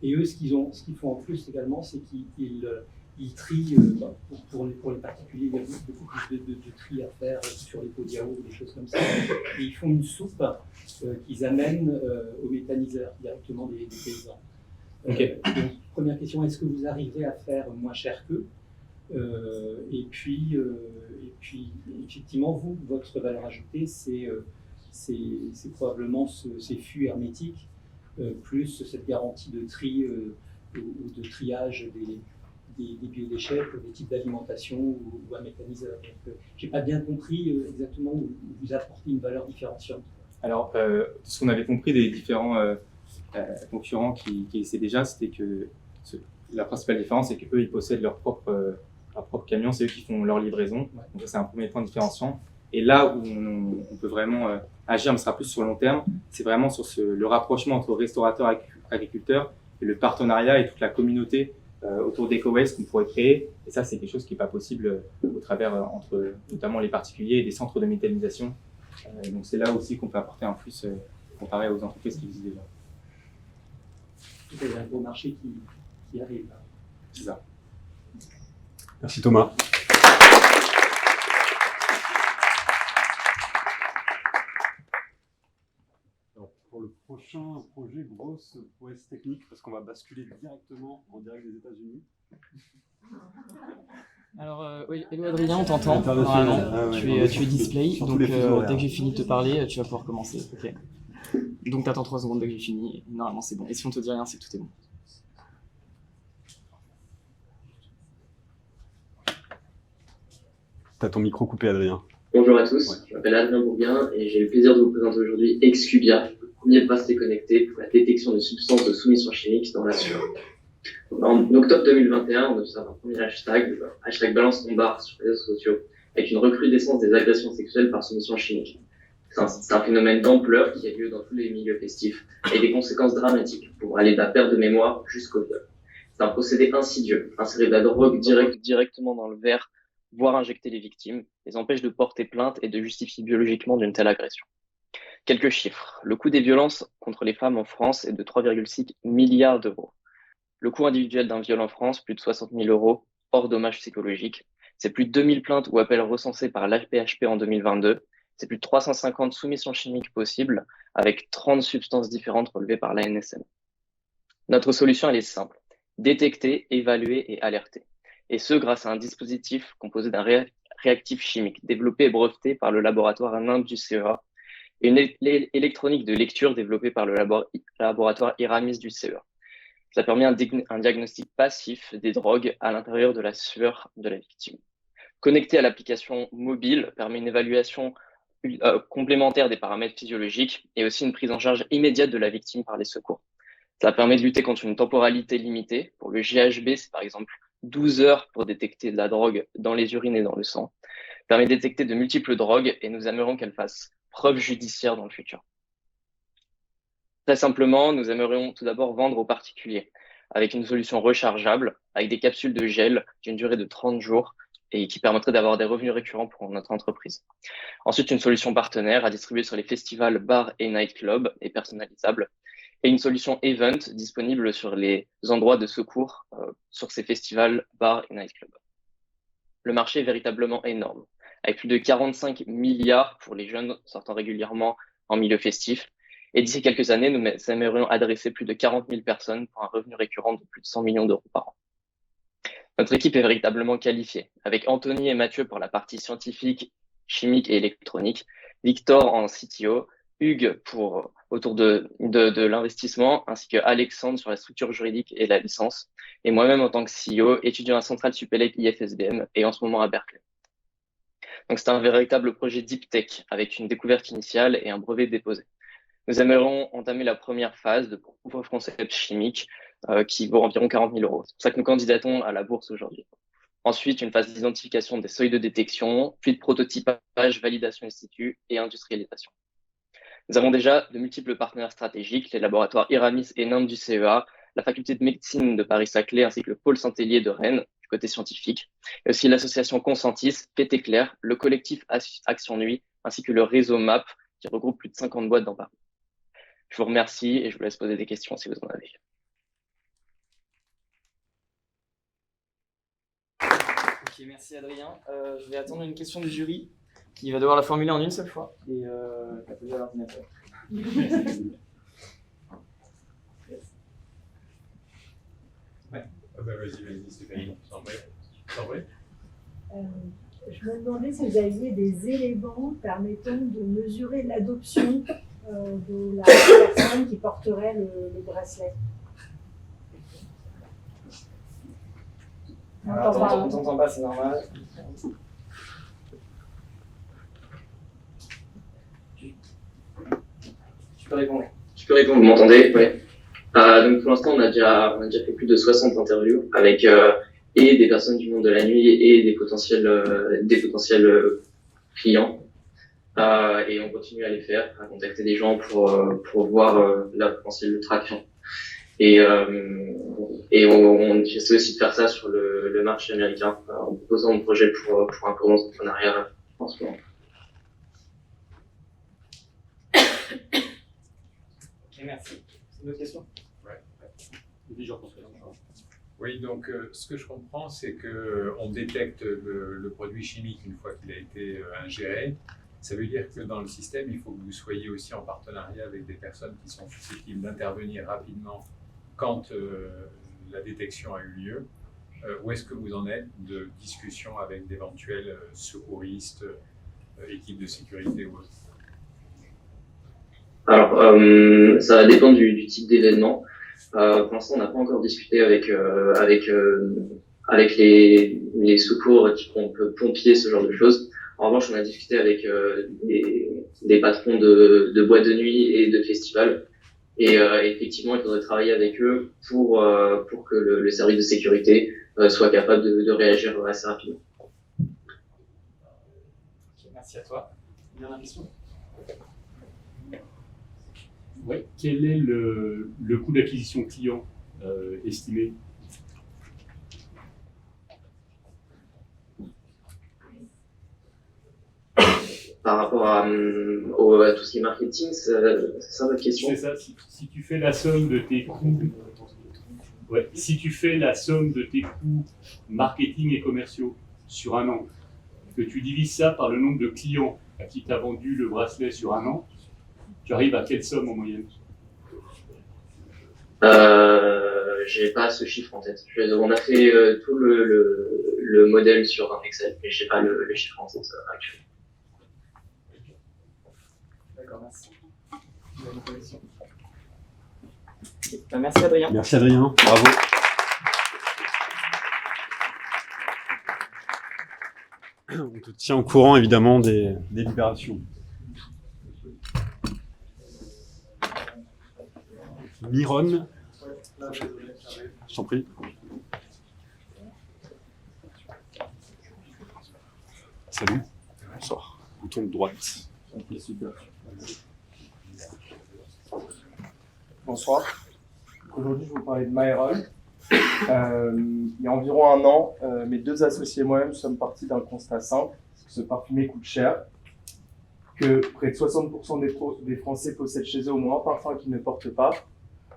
Et eux, ce qu'ils font en plus également, c'est qu'ils trient, pour les particuliers, il y a beaucoup plus de tri à faire sur les pots de yaourt, des choses comme ça. Et ils font une soupe qu'ils amènent au méthaniseur directement des paysans. Donc, première question, est-ce que vous arriverez à faire moins cher qu'eux? Et puis, effectivement, vous, votre valeur ajoutée, c'est probablement ces fûts hermétiques, plus cette garantie de tri ou de triage des biodéchets pour des types d'alimentation ou un méthaniseur. Donc, j'ai pas bien compris exactement où vous apportez une valeur différenciante. Alors, ce qu'on avait compris des différents concurrents qui essaient déjà, c'était que la principale différence, c'est qu'eux, ils possèdent leur propre camion, c'est eux qui font leur livraison. Donc ça, c'est un premier point différenciant. Et là où on peut vraiment agir, mais ce sera plus sur le long terme, c'est vraiment sur le rapprochement entre restaurateurs et agriculteurs, et le partenariat et toute la communauté autour d'EcoWaste qu'on pourrait créer. Et ça, c'est quelque chose qui n'est pas possible au travers entre notamment les particuliers et des centres de méthanisation. Donc c'est là aussi qu'on peut apporter un plus comparé aux entreprises qui existent déjà. Il y a un gros marché qui arrive. C'est ça. Merci Thomas. Alors, pour le prochain projet, grosse prouesse technique, parce qu'on va basculer directement en direct des États-Unis. Alors, oui, hello Adrien, on t'entend. Normalement, tu es display, donc dès que j'ai fini de te parler, tu vas pouvoir commencer. Ok. Donc t'attends 3 secondes dès que j'ai fini, normalement c'est bon. Et si on te dit rien, c'est que tout est bon. T'as ton micro coupé, Adrien. Bonjour à tous, je m'appelle Adrien Bourguin et j'ai le plaisir de vous présenter aujourd'hui Excubia, le premier bracelet connecté pour la détection de substances de soumission chimique dans la sueur. En octobre 2021, on observe un premier hashtag #BalanceTonBar sur les réseaux sociaux, avec une recrudescence des agressions sexuelles par soumission chimique. C'est un phénomène d'ampleur qui a lieu dans tous les milieux festifs et des conséquences dramatiques, pouvant aller de la perte de mémoire jusqu'au viol. C'est un procédé insidieux, insérer de la drogue directement dans le verre, voire injecter les victimes, les empêche de porter plainte et de justifier biologiquement d'une telle agression. Quelques chiffres. Le coût des violences contre les femmes en France est de 3,6 milliards d'euros. Le coût individuel d'un viol en France, plus de 60 000 euros, hors dommages psychologiques. C'est plus de 2000 plaintes ou appels recensés par l'APHP en 2022. C'est plus de 350 soumissions chimiques possibles, avec 30 substances différentes relevées par l'ANSM. Notre solution, elle est simple. Détecter, évaluer et alerter. Et ce, grâce à un dispositif composé d'un réactif chimique développé et breveté par le laboratoire NIMP du CEA et une électronique de lecture développée par le laboratoire Iramis du CEA. Ça permet un diagnostic passif des drogues à l'intérieur de la sueur de la victime. Connecté à l'application mobile permet une évaluation complémentaire des paramètres physiologiques et aussi une prise en charge immédiate de la victime par les secours. Ça permet de lutter contre une temporalité limitée. Pour le GHB, c'est par exemple 12 heures pour détecter de la drogue dans les urines et dans le sang. Ça permet de détecter de multiples drogues et nous aimerions qu'elles fassent preuve judiciaire dans le futur. Très simplement, nous aimerions tout d'abord vendre aux particuliers avec une solution rechargeable, avec des capsules de gel d'une durée de 30 jours et qui permettrait d'avoir des revenus récurrents pour notre entreprise. Ensuite, une solution partenaire à distribuer sur les festivals, bars et nightclubs et personnalisable. Et une solution event disponible sur les endroits de secours sur ces festivals, bars et nightclubs. Le marché est véritablement énorme, avec plus de 45 milliards pour les jeunes sortant régulièrement en milieu festif. Et d'ici quelques années, nous aimerions adresser plus de 40 000 personnes pour un revenu récurrent de plus de 100 millions d'euros par an. Notre équipe est véritablement qualifiée, avec Anthony et Mathieu pour la partie scientifique, chimique et électronique, Victor en CTO, Hugues autour de l'investissement, ainsi que Alexandre sur la structure juridique et la licence, et moi-même en tant que CEO, étudiant à Centrale Supélec IFSBM et en ce moment à Berkeley. Donc c'est un véritable projet deep tech avec une découverte initiale et un brevet déposé. Nous aimerions entamer la première phase de proof of concept chimique qui vaut environ 40 000 euros. C'est pour ça que nous candidatons à la bourse aujourd'hui. Ensuite, une phase d'identification des seuils de détection, puis de prototypage, validation in situ et industrialisation. Nous avons déjà de multiples partenaires stratégiques, les laboratoires Iramis et NIMD du CEA, la faculté de médecine de Paris-Saclay ainsi que le pôle Saint-Hélier de Rennes, du côté scientifique, et aussi l'association Consentis, PT Clair, le collectif Action Nuit, ainsi que le réseau MAP, qui regroupe plus de 50 boîtes dans Paris. Je vous remercie et je vous laisse poser des questions si vous en avez. Ok, merci Adrien. Je vais attendre une question du jury qui va devoir la formuler en une seule fois et la poser à l'ordinateur. Ouais. Vas-y, Stéphanie. Je me demandais si vous aviez des éléments permettant de mesurer l'adoption de la personne qui porterait le bracelet. On t'entend pas, c'est normal. Tu peux répondre. Je peux répondre, vous m'entendez? Oui. Donc pour l'instant, on a déjà fait plus de 60 interviews avec et des personnes du monde de la nuit et des potentiels clients. Et on continue à les faire, à contacter des gens pour voir la potentielle traction. Et on essaie aussi de faire ça sur le marché américain en proposant un projet pour un cours d'entrepreneuriat en ce moment. Ok, merci. Une autre question? Oui, donc ce que je comprends, c'est qu'on détecte le produit chimique une fois qu'il a été ingéré. Ça veut dire que dans le système, il faut que vous soyez aussi en partenariat avec des personnes qui sont susceptibles d'intervenir rapidement quand la détection a eu lieu. Où est-ce que vous en êtes de discussion avec d'éventuels secouristes, équipes de sécurité ou autres? Alors, ça va dépendre du type d'événement. Pour l'instant, on n'a pas encore discuté avec les secours, type pompiers, ce genre de choses. En revanche, on a discuté avec des patrons de boîtes de nuit et de festivals. Et effectivement, il faudrait travailler avec eux pour que le service de sécurité soit capable de réagir assez rapidement. Okay, merci à toi. Une dernière question? Ouais. Quel est le coût d'acquisition client estimé? Par rapport à tout ce qui est marketing, c'est ça votre question? C'est ça, si tu fais la somme de tes coûts, si tu fais la somme de tes coûts marketing et commerciaux sur un an, que tu divises ça par le nombre de clients à qui tu as vendu le bracelet sur un an, tu arrives à quelle somme en moyenne? J'ai pas ce chiffre en tête. On a fait tout le modèle sur un Excel, mais j'ai pas le chiffre en tête actuellement. D'accord, merci. Vous avez une connexion. Okay. Merci Adrien. Merci Adrien, bravo. On te tient au courant évidemment des libérations. Miron, je t'en prie. Salut. Bonsoir. Bouton de droite. Super. Bonsoir. Aujourd'hui, je vais vous parler de Myrol. Il y a environ un an, mes deux associés et moi-même sommes partis d'un constat simple, ce parfumé coûte cher, que près de 60% des Français possèdent chez eux au moins un parfum qu'ils ne portent pas,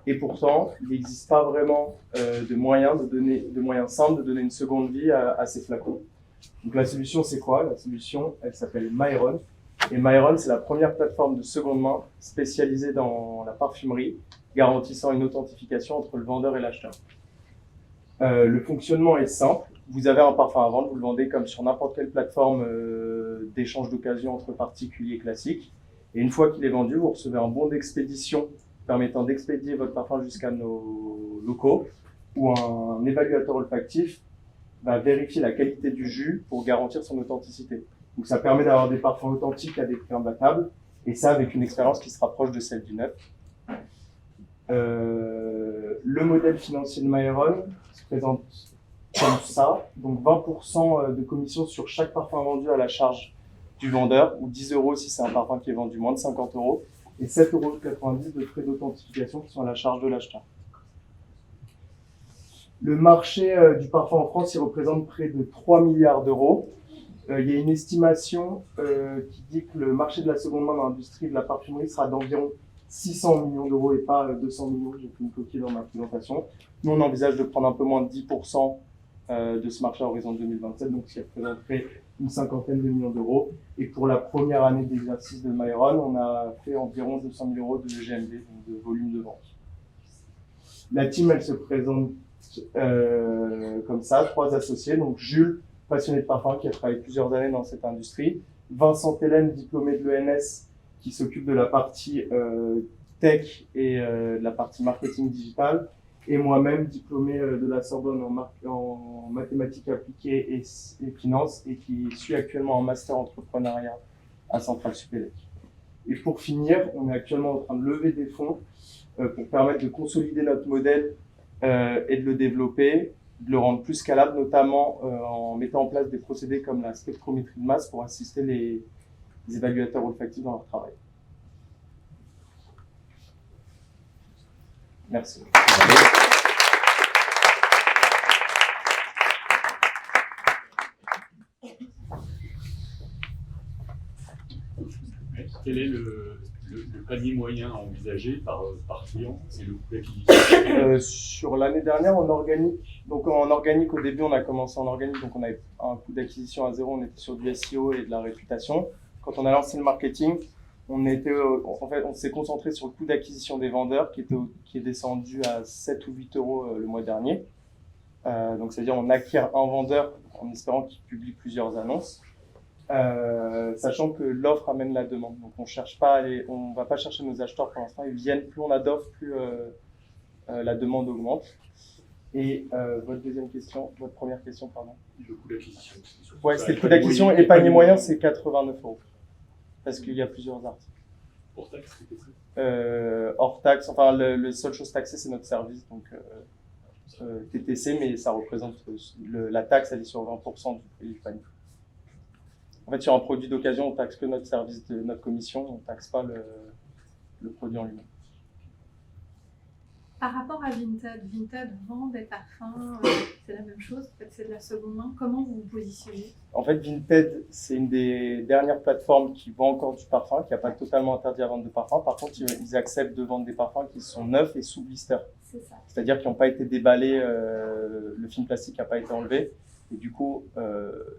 et pourtant, il n'existe pas vraiment de moyens simples de donner une seconde vie à ces flacons. Donc la solution, c'est quoi? La solution, elle s'appelle Myron. Et Myron, c'est la première plateforme de seconde main spécialisée dans la parfumerie, garantissant une authentification entre le vendeur et l'acheteur. Le fonctionnement est simple. Vous avez un parfum à vendre, vous le vendez comme sur n'importe quelle plateforme d'échange d'occasion entre particuliers classiques. Et une fois qu'il est vendu, vous recevez un bon d'expédition permettant d'expédier votre parfum jusqu'à nos locaux, où un évaluateur olfactif va vérifier la qualité du jus pour garantir son authenticité. Donc ça permet d'avoir des parfums authentiques à des prix imbattables, et ça avec une expérience qui se rapproche de celle du neuf. Le modèle financier de Myron se présente comme ça, donc 20% de commission sur chaque parfum vendu à la charge du vendeur, ou 10 € si c'est un parfum qui est vendu moins de 50 €, et 7,90 € de frais d'authentification qui sont à la charge de l'acheteur. Le marché du parfum en France, il représente près de 3 milliards d'euros. Il y a une estimation qui dit que le marché de la seconde main dans l'industrie de la parfumerie sera d'environ 600 millions d'euros et pas 200 millions, j'ai fait une coquille dans ma présentation. Nous, on envisage de prendre un peu moins de 10% de ce marché à horizon 2027, donc ce qui représenterait une cinquantaine de millions d'euros. Et pour la première année d'exercice de Myron, on a fait environ 200 000 € de GMV, donc de volume de vente. La team, elle se présente comme ça, 3 associés, donc Jules, passionné de parfum, qui a travaillé plusieurs années dans cette industrie, Vincent Hélène, diplômé de l'ENS, qui s'occupe de la partie tech et de la partie marketing digital, et moi-même diplômé de la Sorbonne en mathématiques appliquées et finance, et qui suis actuellement en master entrepreneuriat à Centrale Supélec. Et pour finir, on est actuellement en train de lever des fonds pour permettre de consolider notre modèle et de le développer, de le rendre plus scalable, notamment en mettant en place des procédés comme la spectrométrie de masse pour assister les évaluateurs olfactifs dans leur travail. Merci. Quel est le panier moyen envisagé par client et le coût d'acquisition? Sur l'année dernière, en organique, au début on a commencé en organique, donc on avait un coût d'acquisition à 0, on était sur du SEO et de la réputation. Quand on a lancé le marketing, on s'est concentré sur le coût d'acquisition des vendeurs qui est descendu à 7 ou 8 € le mois dernier. Donc c'est-à-dire on acquiert un vendeur en espérant qu'il publie plusieurs annonces. Sachant que l'offre amène la demande. Donc on va pas chercher nos acheteurs pour l'instant, ils viennent, plus on a d'offres, plus la demande augmente. Et votre première question, pardon. Le coût d'acquisition. Ouais, c'était le coût d'acquisition et panier moyen, c'est 89 €. Parce qu'il y a plusieurs articles. Hors taxe, hors taxe, enfin le seule chose taxée c'est notre service, donc TTC, mais ça représente la taxe, elle est sur 20% du prix du panier. En fait, sur un produit d'occasion, on taxe que notre service de notre commission, on ne taxe pas le produit en lui-même. Par rapport à Vinted vend des parfums, c'est la même chose, en fait, c'est de la seconde main. Comment vous vous positionnez? En fait, Vinted, c'est une des dernières plateformes qui vend encore du parfum, qui n'a pas totalement interdit la vente de parfum. Par contre, ils acceptent de vendre des parfums qui sont neufs et sous blister. C'est ça. C'est-à-dire qui n'ont pas été déballés, le film plastique n'a pas été enlevé. Et du coup,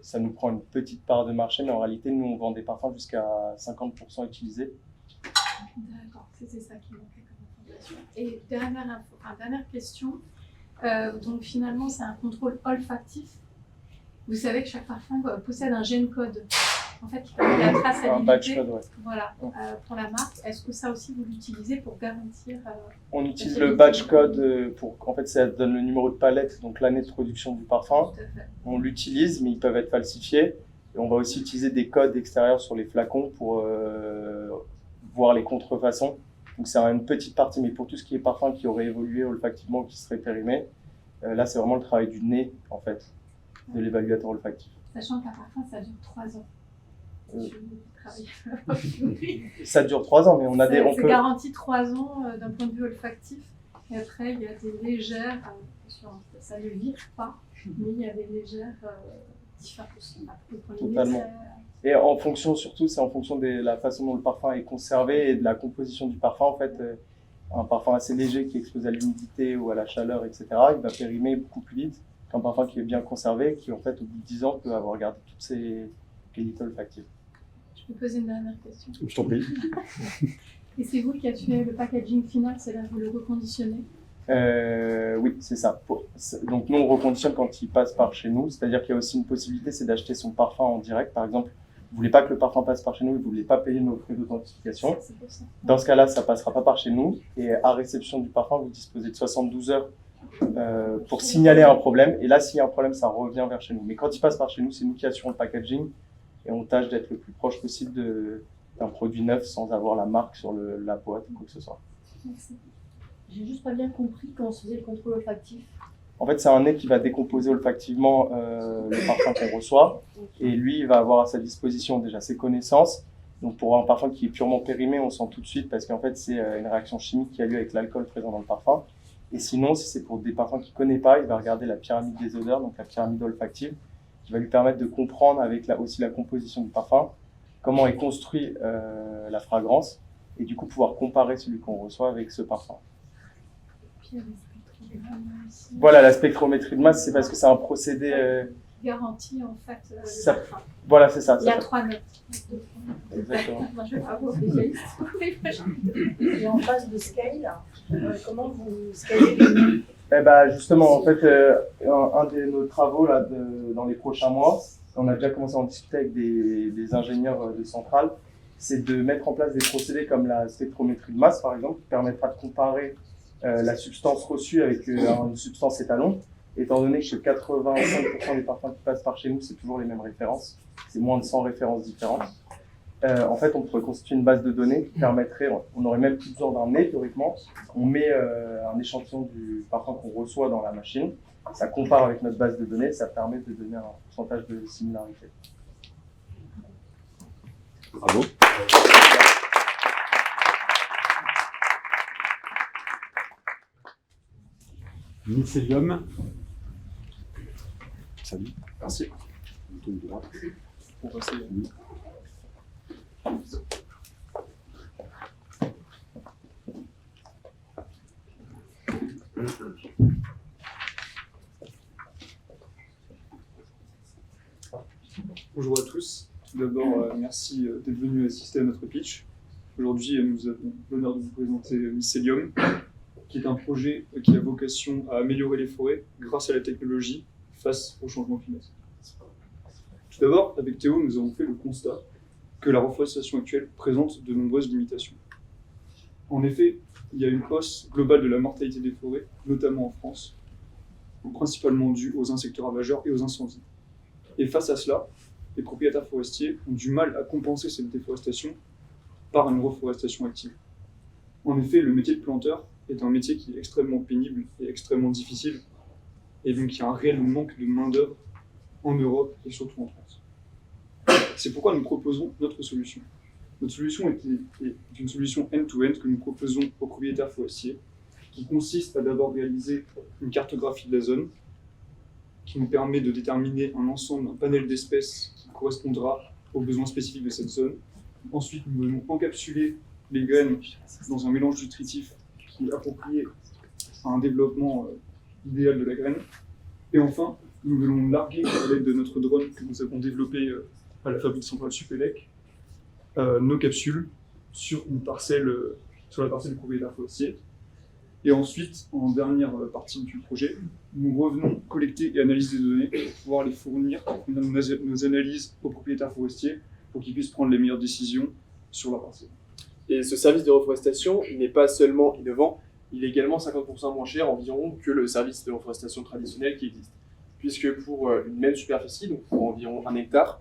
ça nous prend une petite part de marché, mais en réalité, nous, on vend des parfums jusqu'à 50% utilisés. D'accord, c'était ça qui manquait comme information. Et dernière question, donc finalement, c'est un contrôle olfactif. Vous savez que chaque parfum possède un gène-code, en fait, qui permet la traçabilité. Un badge code, ouais. Voilà, pour la marque. Est-ce que ça aussi, vous l'utilisez pour garantir On utilise le badge code en fait, ça donne le numéro de palette, donc l'année de production du parfum. On l'utilise, mais ils peuvent être falsifiés. Et on va aussi utiliser des codes extérieurs sur les flacons pour voir les contrefaçons. Donc c'est une petite partie, mais pour tout ce qui est parfum qui aurait évolué olfactivement ou qui serait périmé, là c'est vraiment le travail du nez, en fait, de l'évaluateur olfactif. Sachant qu'un parfum, ça dure 3 ans. Ça dure 3 ans, mais on a C'est garanti 3 ans d'un point de vue olfactif. Et après, il y a des légères, ça ne vire pas, mais il y a des légères différences. Totalement. Et en fonction, surtout, c'est en fonction de la façon dont le parfum est conservé et de la composition du parfum. En fait, un parfum assez léger qui est exposé à l'humidité ou à la chaleur, etc., il va périmer beaucoup plus vite qu'un parfum qui est bien conservé, qui en fait, au bout de 10 ans, peut avoir gardé toutes ses qualités olfactives. Je peux poser une dernière question? Je t'en prie. Et c'est vous qui avez fait le packaging final, c'est-à-dire vous le reconditionnez? Oui, c'est ça. Donc nous, on reconditionne quand il passe par chez nous, c'est-à-dire qu'il y a aussi une possibilité, c'est d'acheter son parfum en direct. Par exemple, vous voulez pas que le parfum passe par chez nous, vous voulez pas payer nos frais d'authentification. Dans ce cas-là, ça passera pas par chez nous. Et à réception du parfum, vous disposez de 72 heures pour signaler un problème. Et là, s'il y a un problème, ça revient vers chez nous. Mais quand il passe par chez nous, c'est nous qui assurons le packaging et on tâche d'être le plus proche possible d'un produit neuf sans avoir la marque sur la boîte ou quoi que ce soit. Merci. J'ai juste pas bien compris comment se faisait le contrôle olfactif. En fait, c'est un nez qui va décomposer olfactivement le parfum qu'on reçoit. Et lui, il va avoir à sa disposition déjà ses connaissances. Donc pour un parfum qui est purement périmé, on sent tout de suite parce qu'en fait, c'est une réaction chimique qui a lieu avec l'alcool présent dans le parfum. Et sinon, si c'est pour des parfums qu'il ne connaît pas, il va regarder la pyramide des odeurs, donc la pyramide olfactive, qui va lui permettre de comprendre avec aussi la composition du parfum, comment est construit la fragrance, et du coup pouvoir comparer celui qu'on reçoit avec ce parfum. Voilà, la spectrométrie de masse, c'est parce que c'est un procédé... Garantie en fait ça, voilà, c'est ça. Il y a 3 notes. Exactement. Moi, je vais pas vous spécialiste. Et en phase de scale, comment vous scalez les... Justement, en fait, un de nos travaux là, dans les prochains mois, on a déjà commencé à en discuter avec des ingénieurs de centrale, c'est de mettre en place des procédés comme la spectrométrie de masse, par exemple, qui permettra de comparer la substance reçue avec une substance étalon, étant donné que 85% des parfums qui passent par chez nous, c'est toujours les mêmes références, c'est moins de 100 références différentes. En fait, on pourrait constituer une base de données qui permettrait, on n'aurait même plus besoin d'un nez théoriquement, on met un échantillon du parfum qu'on reçoit dans la machine, ça compare avec notre base de données, ça permet de donner un pourcentage de similarité. Bravo. Mycélium. Salut. Merci. Bouton de droite. On va essayer. Oui. Bonjour à tous. Tout d'abord, merci d'être venus assister à notre pitch. Aujourd'hui, nous avons l'honneur de vous présenter Mycélium, qui est un projet qui a vocation à améliorer les forêts grâce à la technologie face au changement climatique. Tout d'abord, avec Théo, nous avons fait le constat que la reforestation actuelle présente de nombreuses limitations. En effet, il y a une hausse globale de la mortalité des forêts, notamment en France, principalement due aux insectes ravageurs et aux incendies. Et face à cela, les propriétaires forestiers ont du mal à compenser cette déforestation par une reforestation active. En effet, le métier de planteur est un métier qui est extrêmement pénible et extrêmement difficile, et donc il y a un réel manque de main-d'œuvre en Europe et surtout en France. C'est pourquoi nous proposons notre solution. Notre solution est une solution end-to-end que nous proposons aux propriétaires forestiers, qui consiste à d'abord réaliser une cartographie de la zone, qui nous permet de déterminer un ensemble, un panel d'espèces qui correspondra aux besoins spécifiques de cette zone. Ensuite, nous venons encapsuler les graines dans un mélange nutritif qui est approprié à un développement idéal de la graine. Et enfin, nous venons larguer à l'aide de notre drone que nous avons développé à la fabrique centrale Supélec nos capsules sur la parcelle du propriétaire forestier. Et ensuite, en dernière partie du projet, nous revenons collecter et analyser des données pour pouvoir les fournir, nos analyses aux propriétaires forestiers pour qu'ils puissent prendre les meilleures décisions sur leur parcelle. Et ce service de reforestation, il n'est pas seulement innovant, il est également 50% moins cher environ que le service de reforestation traditionnel qui existe. Puisque pour une même superficie, donc pour environ 1 hectare,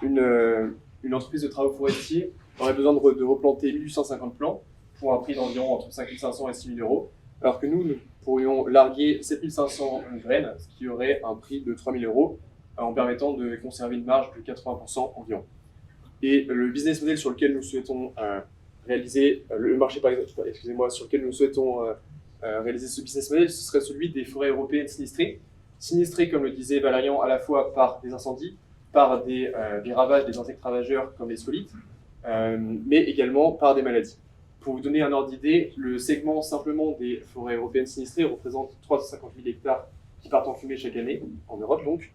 une entreprise de travaux forestiers aurait besoin de replanter 1850 plants pour un prix d'environ entre 5 500 et 6 000 euros, alors que nous pourrions larguer 7 500 graines, ce qui aurait un prix de 3 000 euros, en permettant de conserver une marge de 80% environ. Et le business model sur lequel nous souhaitons réaliser, le marché sur lequel nous souhaitons réaliser ce business model, ce serait celui des forêts européennes sinistrées. Sinistrées, comme le disait Valérian, à la fois par des incendies, par des ravages des insectes ravageurs comme les scolytes, mais également par des maladies. Pour vous donner un ordre d'idée, le segment simplement des forêts européennes sinistrées représente 350 000 hectares qui partent en fumée chaque année, en Europe donc,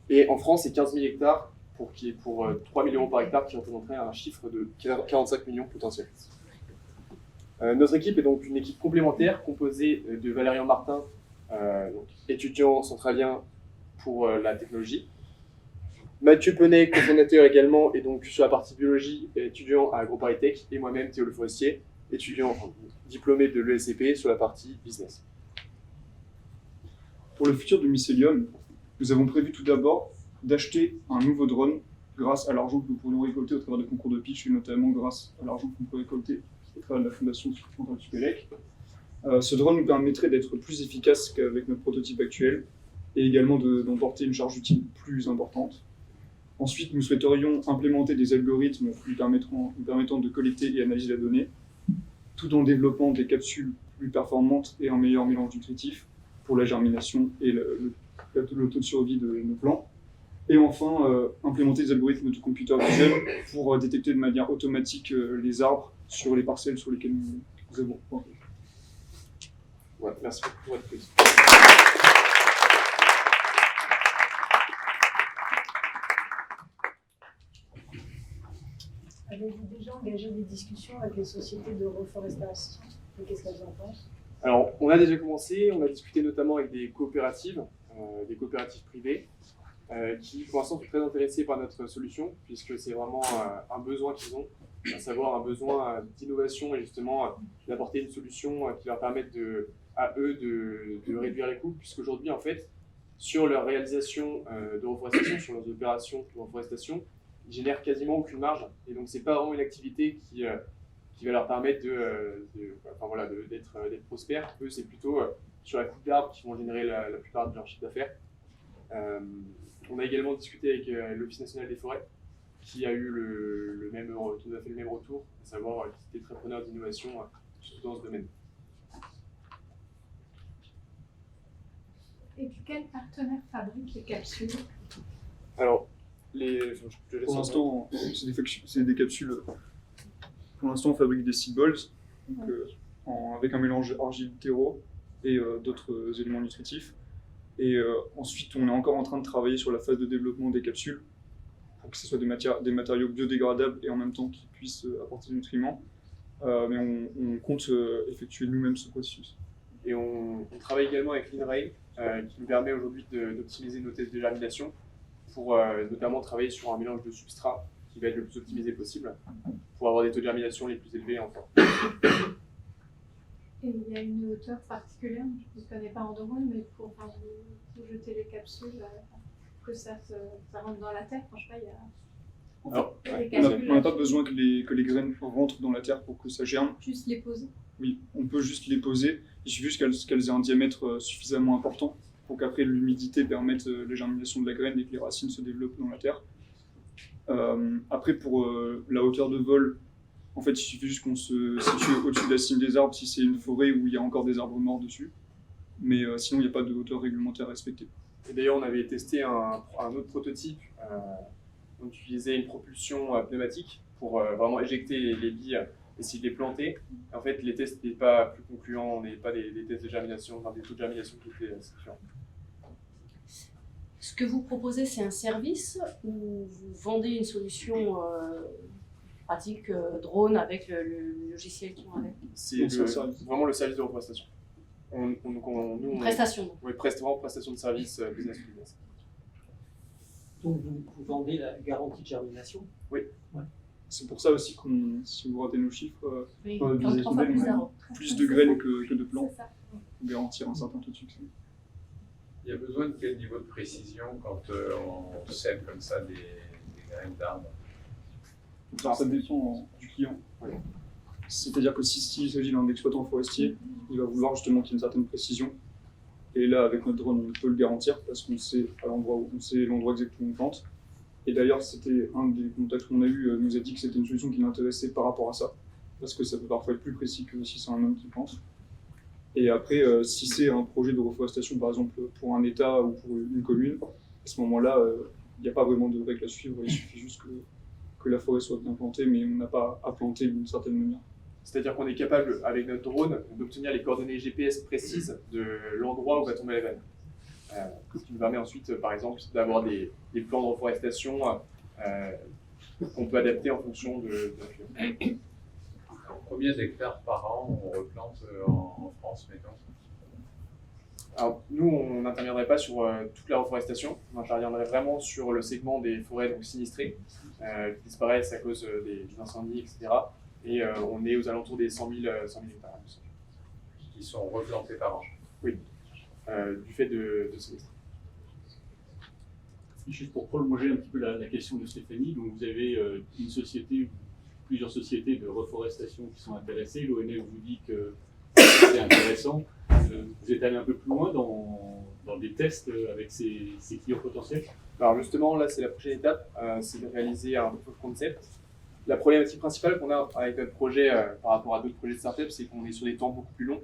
et en France c'est 15 000 hectares pour 3 000 € par hectare, qui représenterait un chiffre de 45 millions potentiel. Notre équipe est donc une équipe complémentaire composée de Valérian Martin, donc étudiant centralien pour la technologie, Mathieu Penet, cofondateur également, et donc sur la partie biologie, étudiant à AgroParisTech, et moi-même Théo Le Forestier, étudiant diplômé de l'ESCP sur la partie business. Pour le futur de Mycelium, nous avons prévu tout d'abord d'acheter un nouveau drone grâce à l'argent que nous pourrions récolter au travers des concours de pitch, et notamment grâce à l'argent qu'on peut récolter au travers de la fondation Centrale Supélec. Ce drone nous permettrait d'être plus efficace qu'avec notre prototype actuel, et également d'emporter une charge utile plus importante. Ensuite, nous souhaiterions implémenter des algorithmes nous permettant de collecter et analyser la donnée, tout en développant des capsules plus performantes et un meilleur mélange nutritif pour la germination et le taux de survie de nos plants. Et enfin, implémenter des algorithmes de computer vision pour détecter de manière automatique les arbres sur les parcelles sur lesquelles nous avons planté. Voilà, merci beaucoup pour votre prise. Avez-vous déjà engagé des discussions avec les sociétés de reforestation et qu'est-ce qu'elles en pensent? Alors, on a déjà commencé, on a discuté notamment avec des coopératives privées, qui pour l'instant sont très intéressés par notre solution, puisque c'est vraiment un besoin qu'ils ont, à savoir un besoin d'innovation et justement d'apporter une solution qui leur permette à eux de réduire les coûts, puisqu'aujourd'hui, en fait, sur leur réalisation de reforestation, sur leurs opérations de reforestation, ils génèrent quasiment aucune marge, et donc c'est pas vraiment une activité qui va leur permettre d'être prospères. Eux, c'est plutôt sur la coupe d'arbres qui vont générer la plupart de leur chiffre d'affaires. On a également discuté avec l'Office national des forêts, qui a eu qui nous a fait le même retour, à savoir qu'ils étaient très preneurs d'innovation surtout dans ce domaine. Et puis quel partenaire fabrique les capsules? Alors, pour l'instant, c'est des capsules. Pour l'instant, on fabrique des seed balls, donc, avec un mélange argile-terreau et d'autres éléments nutritifs. Et ensuite, on est encore en train de travailler sur la phase de développement des capsules pour que ce soit des matériaux biodégradables et en même temps qui puissent apporter des nutriments. Mais on compte effectuer nous-mêmes ce processus. Et on travaille également avec l'INRAE, qui nous permet aujourd'hui d'optimiser nos tests de germination pour notamment travailler sur un mélange de substrats qui va être le plus optimisé possible pour avoir des taux de germination les plus élevés en forêt. Et il y a une hauteur particulière, je ne connais pas en drone, mais pour jeter les capsules, que ça rentre dans la terre, franchement, il y a... Alors, on n'a pas besoin que les graines rentrent dans la terre pour que ça germe. Juste les poser? Oui, on peut juste les poser. Il suffit juste qu'elles aient un diamètre suffisamment important pour qu'après l'humidité permette la germination de la graine et que les racines se développent dans la terre. Après, pour la hauteur de vol, en fait, il suffit juste qu'on se situe au-dessus de la cime des arbres si c'est une forêt où il y a encore des arbres morts dessus. Mais sinon, il n'y a pas de hauteur réglementaire à respecter. Et d'ailleurs, on avait testé un autre prototype. On utilisait une propulsion pneumatique pour vraiment éjecter les billes, essayer de les planter. Et en fait, les tests n'étaient pas plus concluants, on n'avait pas des tests de germination, enfin, des taux de germination qui étaient différents. Ce que vous proposez, c'est un service ou vous vendez une solution pratique, drone avec le logiciel qui va avec? C'est vraiment le service de reforestation. Prestation. Oui, vraiment prestation de service business to business. Donc vous vendez la garantie de germination? Oui. Ouais. C'est pour ça aussi si vous ratez nos chiffres, oui, plus de graines que de plants pour garantir un certain taux de succès. Il y a besoin de quel niveau de précision quand on sème comme ça des graines d'arbres? Ça dépend du client. Ouais. C'est-à-dire que s'il s'agit d'un exploitant forestier, il va vouloir justement qu'il y ait une certaine précision. Et là, avec notre drone, on peut le garantir parce qu'on sait l'endroit exactement où on plante. Et d'ailleurs, c'était un des contacts qu'on a eu, nous a dit que c'était une solution qui l'intéressait par rapport à ça, parce que ça peut parfois être plus précis que si c'est un homme qui plante. Et après, si c'est un projet de reforestation, par exemple pour un État ou pour une commune, à ce moment-là, il n'y a pas vraiment de règles à suivre, il suffit juste que la forêt soit bien plantée, mais on n'a pas à planter d'une certaine manière. C'est-à-dire qu'on est capable, avec notre drone, d'obtenir les coordonnées GPS précises de l'endroit où va tomber la vanne. Ce qui nous permet ensuite, par exemple, d'avoir des plans de reforestation qu'on peut adapter en fonction de la fleur. Combien d'hectares par an on replante en France, mettons? Alors, nous, on n'interviendrait pas sur toute la reforestation, on interviendrait vraiment sur le segment des forêts donc, sinistrées, qui disparaissent à cause des incendies, etc. Et on est aux alentours des 100 000 hectares. Qui sont replantés par an? Oui, du fait de sinistres. Juste pour prolonger un petit peu la question de Stéphanie, donc vous avez une société ou plusieurs sociétés de reforestation qui sont intéressées. L'ONF vous dit que c'est intéressant. Vous êtes allé un peu plus loin dans des tests avec ces clients potentiels? Alors justement, là, c'est la prochaine étape, c'est de réaliser un proof of concept. La problématique principale qu'on a avec notre projet par rapport à d'autres projets de start-up, c'est qu'on est sur des temps beaucoup plus longs,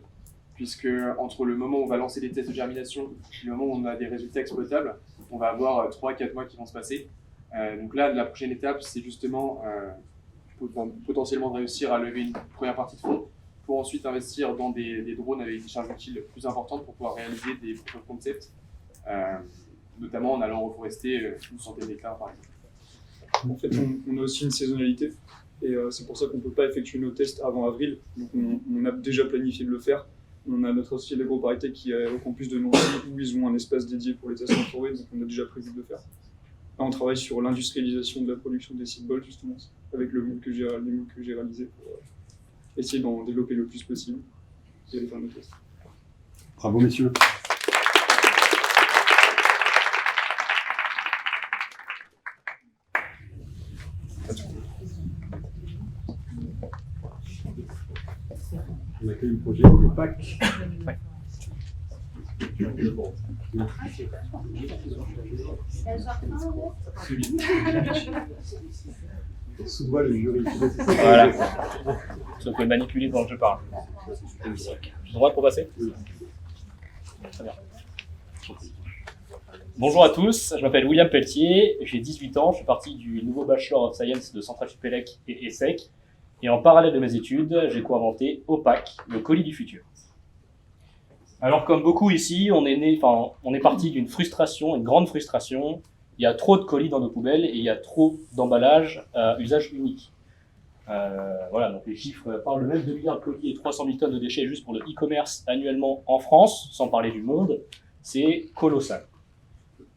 puisque entre le moment où on va lancer des tests de germination et le moment où on a des résultats exploitables, on va avoir 3-4 mois qui vont se passer. Donc là, la prochaine étape, c'est justement potentiellement de réussir à lever une première partie de fonds pour ensuite investir dans des drones avec des charges utiles plus importantes pour pouvoir réaliser des proof of concept, notamment en allant reforester une centaine d'hectares par exemple. En fait, on a aussi une saisonnalité et c'est pour ça qu'on ne peut pas effectuer nos tests avant avril. Donc on a déjà planifié de le faire. On a notre associé de l'AgroParisTech qui est au campus de Nancy où ils ont un espace dédié pour les tests en forêt, donc on a déjà prévu de le faire. Là, on travaille sur l'industrialisation de la production des seedballs justement, avec les moules que j'ai réalisés pour essayer d'en développer le plus possible et aller faire nos tests. Bravo messieurs. On accueille le projet de PAC. Ouais. Sous-doigt le jury. Voilà. Ça peut manipuler pendant que je parle. J'ai le droit pour passer? Très bien. Bonjour à tous, je m'appelle William Pelletier, j'ai 18 ans, je fais partie du nouveau Bachelor of Science de Centrale Supélec et ESSEC. Et en parallèle de mes études, j'ai co-inventé OPAC, le colis du futur. Alors comme beaucoup ici, on est parti d'une frustration, une grande frustration. Il y a trop de colis dans nos poubelles et il y a trop d'emballages à usage unique. Voilà, donc les chiffres parlent même 2 milliards de colis et 300 000 tonnes de déchets juste pour le e-commerce annuellement en France, sans parler du monde. C'est colossal.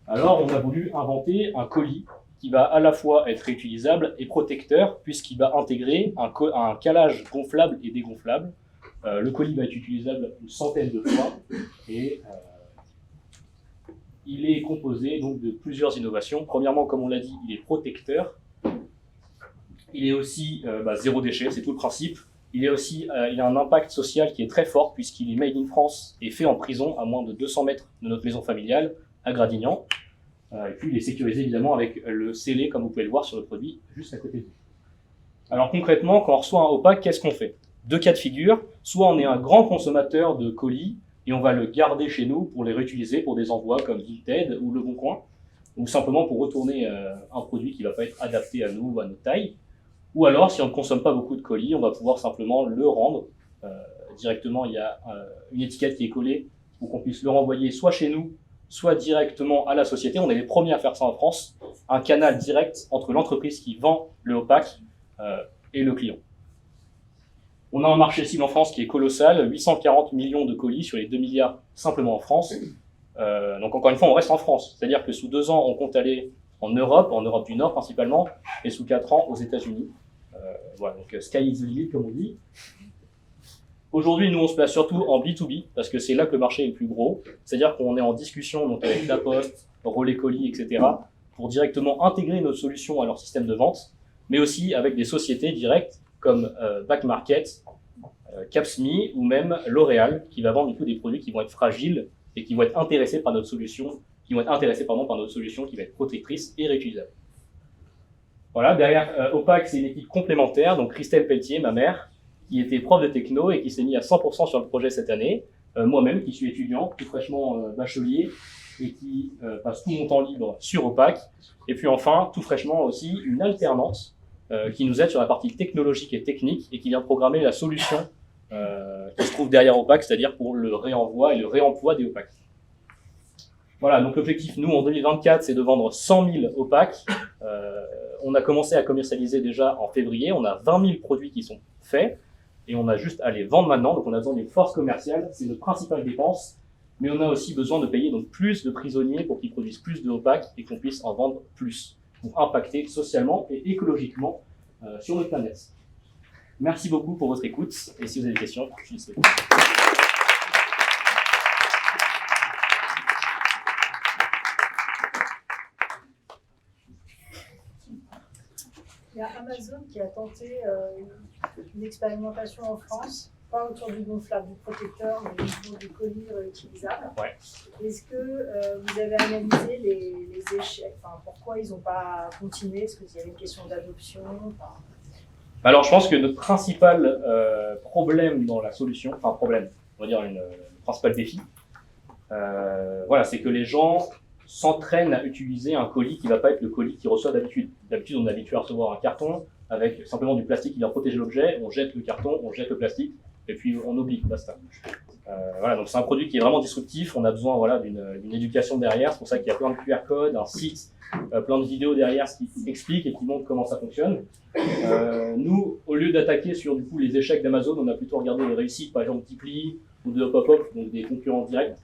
Alors on a voulu inventer un colis qui va à la fois être réutilisable et protecteur, puisqu'il va intégrer un calage gonflable et dégonflable. Le colis va être utilisable une centaine de fois, et il est composé donc de plusieurs innovations. Premièrement, comme on l'a dit, il est protecteur. Il est aussi zéro déchet, c'est tout le principe. Il a un impact social qui est très fort, puisqu'il est made in France et fait en prison à moins de 200 mètres de notre maison familiale, à Gradignan. Et puis il est sécurisé évidemment avec le scellé, comme vous pouvez le voir sur le produit, juste à côté de vous. Alors concrètement, quand on reçoit un OPAC, qu'est-ce qu'on fait? Deux cas de figure, soit on est un grand consommateur de colis, et on va le garder chez nous pour les réutiliser pour des envois comme Vinted ou Le Bon Coin, ou simplement pour retourner un produit qui ne va pas être adapté à nous ou à notre taille. Ou alors, si on ne consomme pas beaucoup de colis, on va pouvoir simplement le rendre. Directement, il y a une étiquette qui est collée pour qu'on puisse le renvoyer soit chez nous, soit directement à la société. On est les premiers à faire ça en France, un canal direct entre l'entreprise qui vend le OPAC et le client. On a un marché cible en France qui est colossal, 840 millions de colis sur les 2 milliards simplement en France. Donc encore une fois, on reste en France. C'est-à-dire que sous 2 ans, on compte aller en Europe du Nord principalement, et sous 4 ans aux États-Unis. Voilà, donc sky is the limit comme on dit. Aujourd'hui, nous, on se place surtout en B2B, parce que c'est là que le marché est le plus gros. C'est-à-dire qu'on est en discussion donc, avec La Poste, Relais Colis, etc., pour directement intégrer notre solution à leur système de vente, mais aussi avec des sociétés directes comme Back Market, Capsme ou même L'Oréal, qui va vendre du coup des produits qui vont être fragiles et qui vont être intéressés par notre solution, qui va être protectrice et réutilisable. Voilà, derrière OPAC, c'est une équipe complémentaire, donc Christelle Pelletier, ma mère, qui était prof de techno et qui s'est mis à 100% sur le projet cette année. moi-même qui suis étudiant, tout fraîchement bachelier, et qui passe tout mon temps libre sur Opac. Et puis enfin, tout fraîchement aussi, une alternante qui nous aide sur la partie technologique et technique et qui vient programmer la solution qui se trouve derrière Opac, c'est-à-dire pour le réenvoi et le réemploi des Opac. Voilà, donc l'objectif, nous, en 2024, c'est de vendre 100 000 Opac. On a commencé à commercialiser déjà en février, on a 20 000 produits qui sont faits, et on a juste à les vendre maintenant, donc on a besoin d'une force commerciale, c'est notre principale dépense, mais on a aussi besoin de payer donc plus de prisonniers pour qu'ils produisent plus de Opac et qu'on puisse en vendre plus, pour impacter socialement et écologiquement sur notre planète. Merci beaucoup pour votre écoute, et si vous avez des questions, je suis disponible. Il y a Amazon qui a tenté une expérimentation en France, pas autour du gonflable, du protecteur, mais autour du colis réutilisable. Ouais. Est-ce que vous avez analysé les échecs, enfin, pourquoi ils n'ont pas continué? Est-ce qu'il y avait une question d'adoption? Alors je pense que notre principal problème dans la solution, enfin problème, on va dire le principal défi, voilà, c'est que les gens s'entraînent à utiliser un colis qui ne va pas être le colis qu'ils reçoivent d'habitude. D'habitude, on est habitué à recevoir un carton avec simplement du plastique qui vient protéger l'objet, on jette le carton, on jette le plastique, et puis on oublie, basta. Voilà, donc c'est un produit qui est vraiment disruptif, on a besoin voilà, d'une éducation derrière, c'est pour ça qu'il y a plein de QR codes, un site, plein de vidéos derrière qui expliquent et qui montrent comment ça fonctionne. Nous, au lieu d'attaquer sur du coup, les échecs d'Amazon, on a plutôt regardé les réussites, par exemple Tipli ou de Hop, donc des concurrents directs,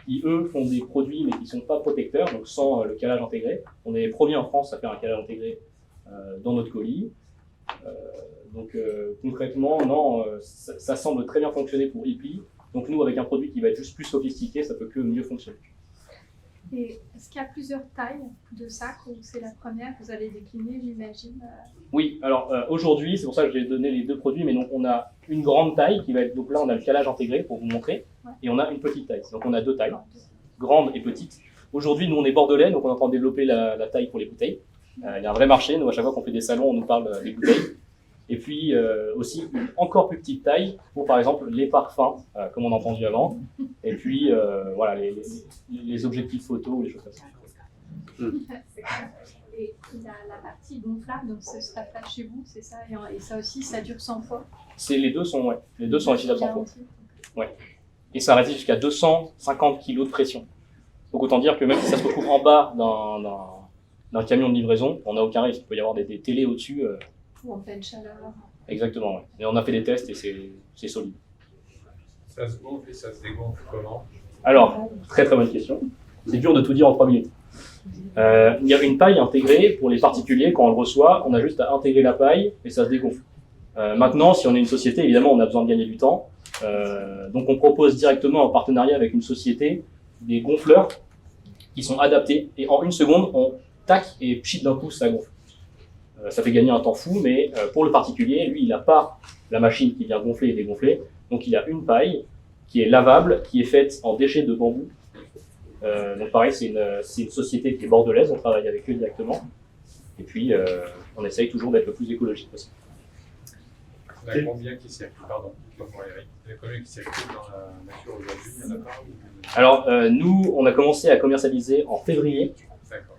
qui eux font des produits mais qui ne sont pas protecteurs, donc sans le calage intégré. On est les premiers en France à faire un calage intégré dans notre colis. Donc concrètement, non, ça semble très bien fonctionner pour Ipli. Donc nous, avec un produit qui va être juste plus sophistiqué, ça peut que mieux fonctionner. Et est-ce qu'il y a plusieurs tailles de sacs ou c'est la première que vous allez décliner, j'imagine? Oui, alors aujourd'hui, c'est pour ça que j'ai donné les deux produits, mais donc on a une grande taille qui va être, donc là on a le calage intégré pour vous montrer, et on a une petite taille. Donc on a deux tailles, grande et petite. Aujourd'hui, nous on est bordelais, donc on est en train de développer la taille pour les bouteilles. Il y a un vrai marché, nous à chaque fois qu'on fait des salons, on nous parle des bouteilles. Et puis aussi une encore plus petite taille pour par exemple les parfums, comme on a entendu avant, et puis voilà, les objectifs photos ou les choses comme ça. Et la partie gonflable, donc ce sera fait chez vous, c'est ça? Et ça aussi, ça dure 100 fois? Les deux sont utilisables 100 fois. Ouais. Et ça résiste jusqu'à 250 kg de pression. Donc autant dire que même si ça se retrouve en bas d'un camion de livraison, on n'a aucun risque. Il peut y avoir des télés au-dessus. Ou en pleine chaleur. Exactement, ouais. Et on a fait des tests et c'est solide. Ça se gonfle et ça se dégonfle comment? Alors, très très bonne question. C'est dur de tout dire en 3 minutes. Il y a une paille intégrée pour les particuliers. Quand on le reçoit, on a juste à intégrer la paille et ça se dégonfle. Maintenant, si on est une société, évidemment, on a besoin de gagner du temps. Donc on propose directement en partenariat avec une société des gonfleurs qui sont adaptés. Et en 1 seconde, on tac et pchit d'un coup, ça gonfle. Ça fait gagner un temps fou, mais pour le particulier, lui, il n'a pas la machine qui vient gonfler et dégonfler. Donc il a une paille qui est lavable, qui est faite en déchets de bambou. Donc pareil, c'est une société qui est bordelaise, on travaille avec eux directement. Et puis, on essaye toujours d'être le plus écologique possible. Il y en a combien qui circulent, pardon, il y a combien qui circulent dans la nature aujourd'hui? Il y en a pas? Alors, nous, on a commencé à commercialiser en février.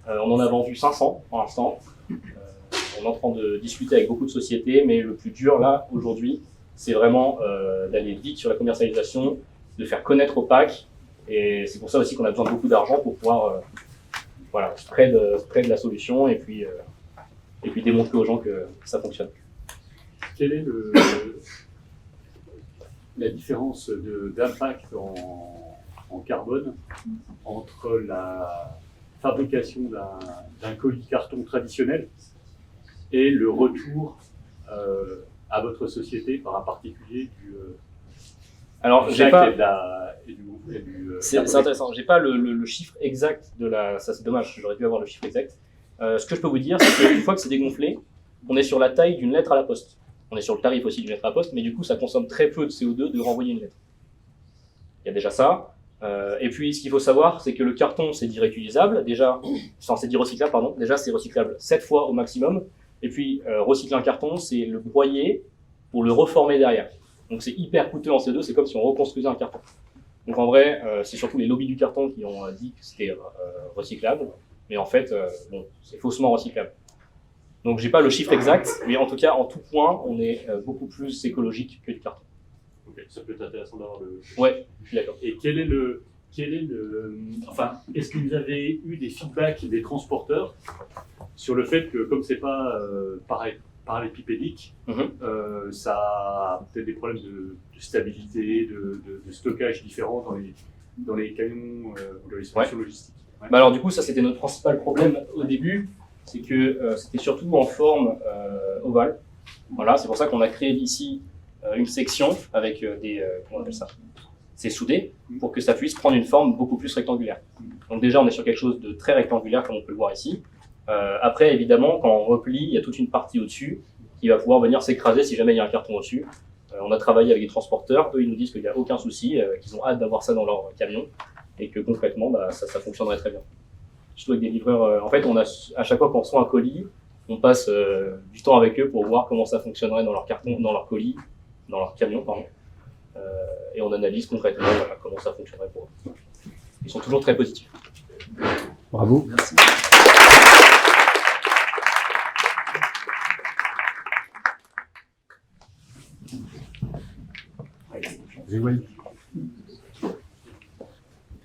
On en a vendu 500 pour l'instant. On est en train de discuter avec beaucoup de sociétés, mais le plus dur là, aujourd'hui, c'est vraiment d'aller vite sur la commercialisation, de faire connaître Opac. Et c'est pour ça aussi qu'on a besoin de beaucoup d'argent pour pouvoir voilà, spread de la solution et puis démontrer aux gens que ça fonctionne. Quelle est la différence d'impact en carbone entre la fabrication d'un colis carton traditionnel et le retour à votre société par un particulier du j'ai pas. C'est C'est intéressant. J'ai pas le chiffre exact de la. Ça c'est dommage. J'aurais dû avoir le chiffre exact. Ce que je peux vous dire, c'est qu'une fois que c'est dégonflé, on est sur la taille d'une lettre à la poste. On est sur le tarif aussi d'une lettre à la poste, mais du coup, ça consomme très peu de CO2 de renvoyer une lettre. Il y a déjà ça. Et puis, ce qu'il faut savoir, c'est que le carton, c'est dit réutilisable. Déjà, c'est dit recyclable, pardon. Déjà, c'est recyclable 7 fois au maximum. Et puis, recycler un carton, c'est le broyer pour le reformer derrière. Donc, c'est hyper coûteux en CO2. C'est comme si on reconstruisait un carton. Donc en vrai, c'est surtout les lobbies du carton qui ont dit que c'était recyclable, mais en fait, bon, c'est faussement recyclable. Donc j'ai pas le chiffre exact, mais en tout cas, en tout point, on est beaucoup plus écologique que du carton. Ok, ça peut être intéressant d'avoir le... Ouais, je suis d'accord. Et enfin, est-ce que vous avez eu des feedbacks des transporteurs sur le fait que, comme c'est pas parallépipédique, ça a peut-être des problèmes de stabilité, de stockage différents dans les camions, dans les solutions logistiques. Ouais. Bah alors du coup, ça c'était notre principal problème au début, c'est que c'était surtout en forme ovale. Voilà, c'est pour ça qu'on a créé ici une section avec comment on appelle ça ? C'est soudé pour que ça puisse prendre une forme beaucoup plus rectangulaire. Donc déjà, on est sur quelque chose de très rectangulaire comme on peut le voir ici. Après, évidemment, quand on replie, il y a toute une partie au-dessus qui va pouvoir venir s'écraser si jamais il y a un carton au-dessus. On a travaillé avec des transporteurs, eux ils nous disent qu'il n'y a aucun souci, qu'ils ont hâte d'avoir ça dans leur camion et que concrètement ça fonctionnerait très bien. Surtout avec des livreurs, en fait à chaque fois qu'on reçoit un colis, on passe du temps avec eux pour voir comment ça fonctionnerait dans leur carton, dans leur colis, dans leur camion pardon. Et on analyse concrètement comment ça fonctionnerait pour eux. Ils sont toujours très positifs. Bravo. Merci.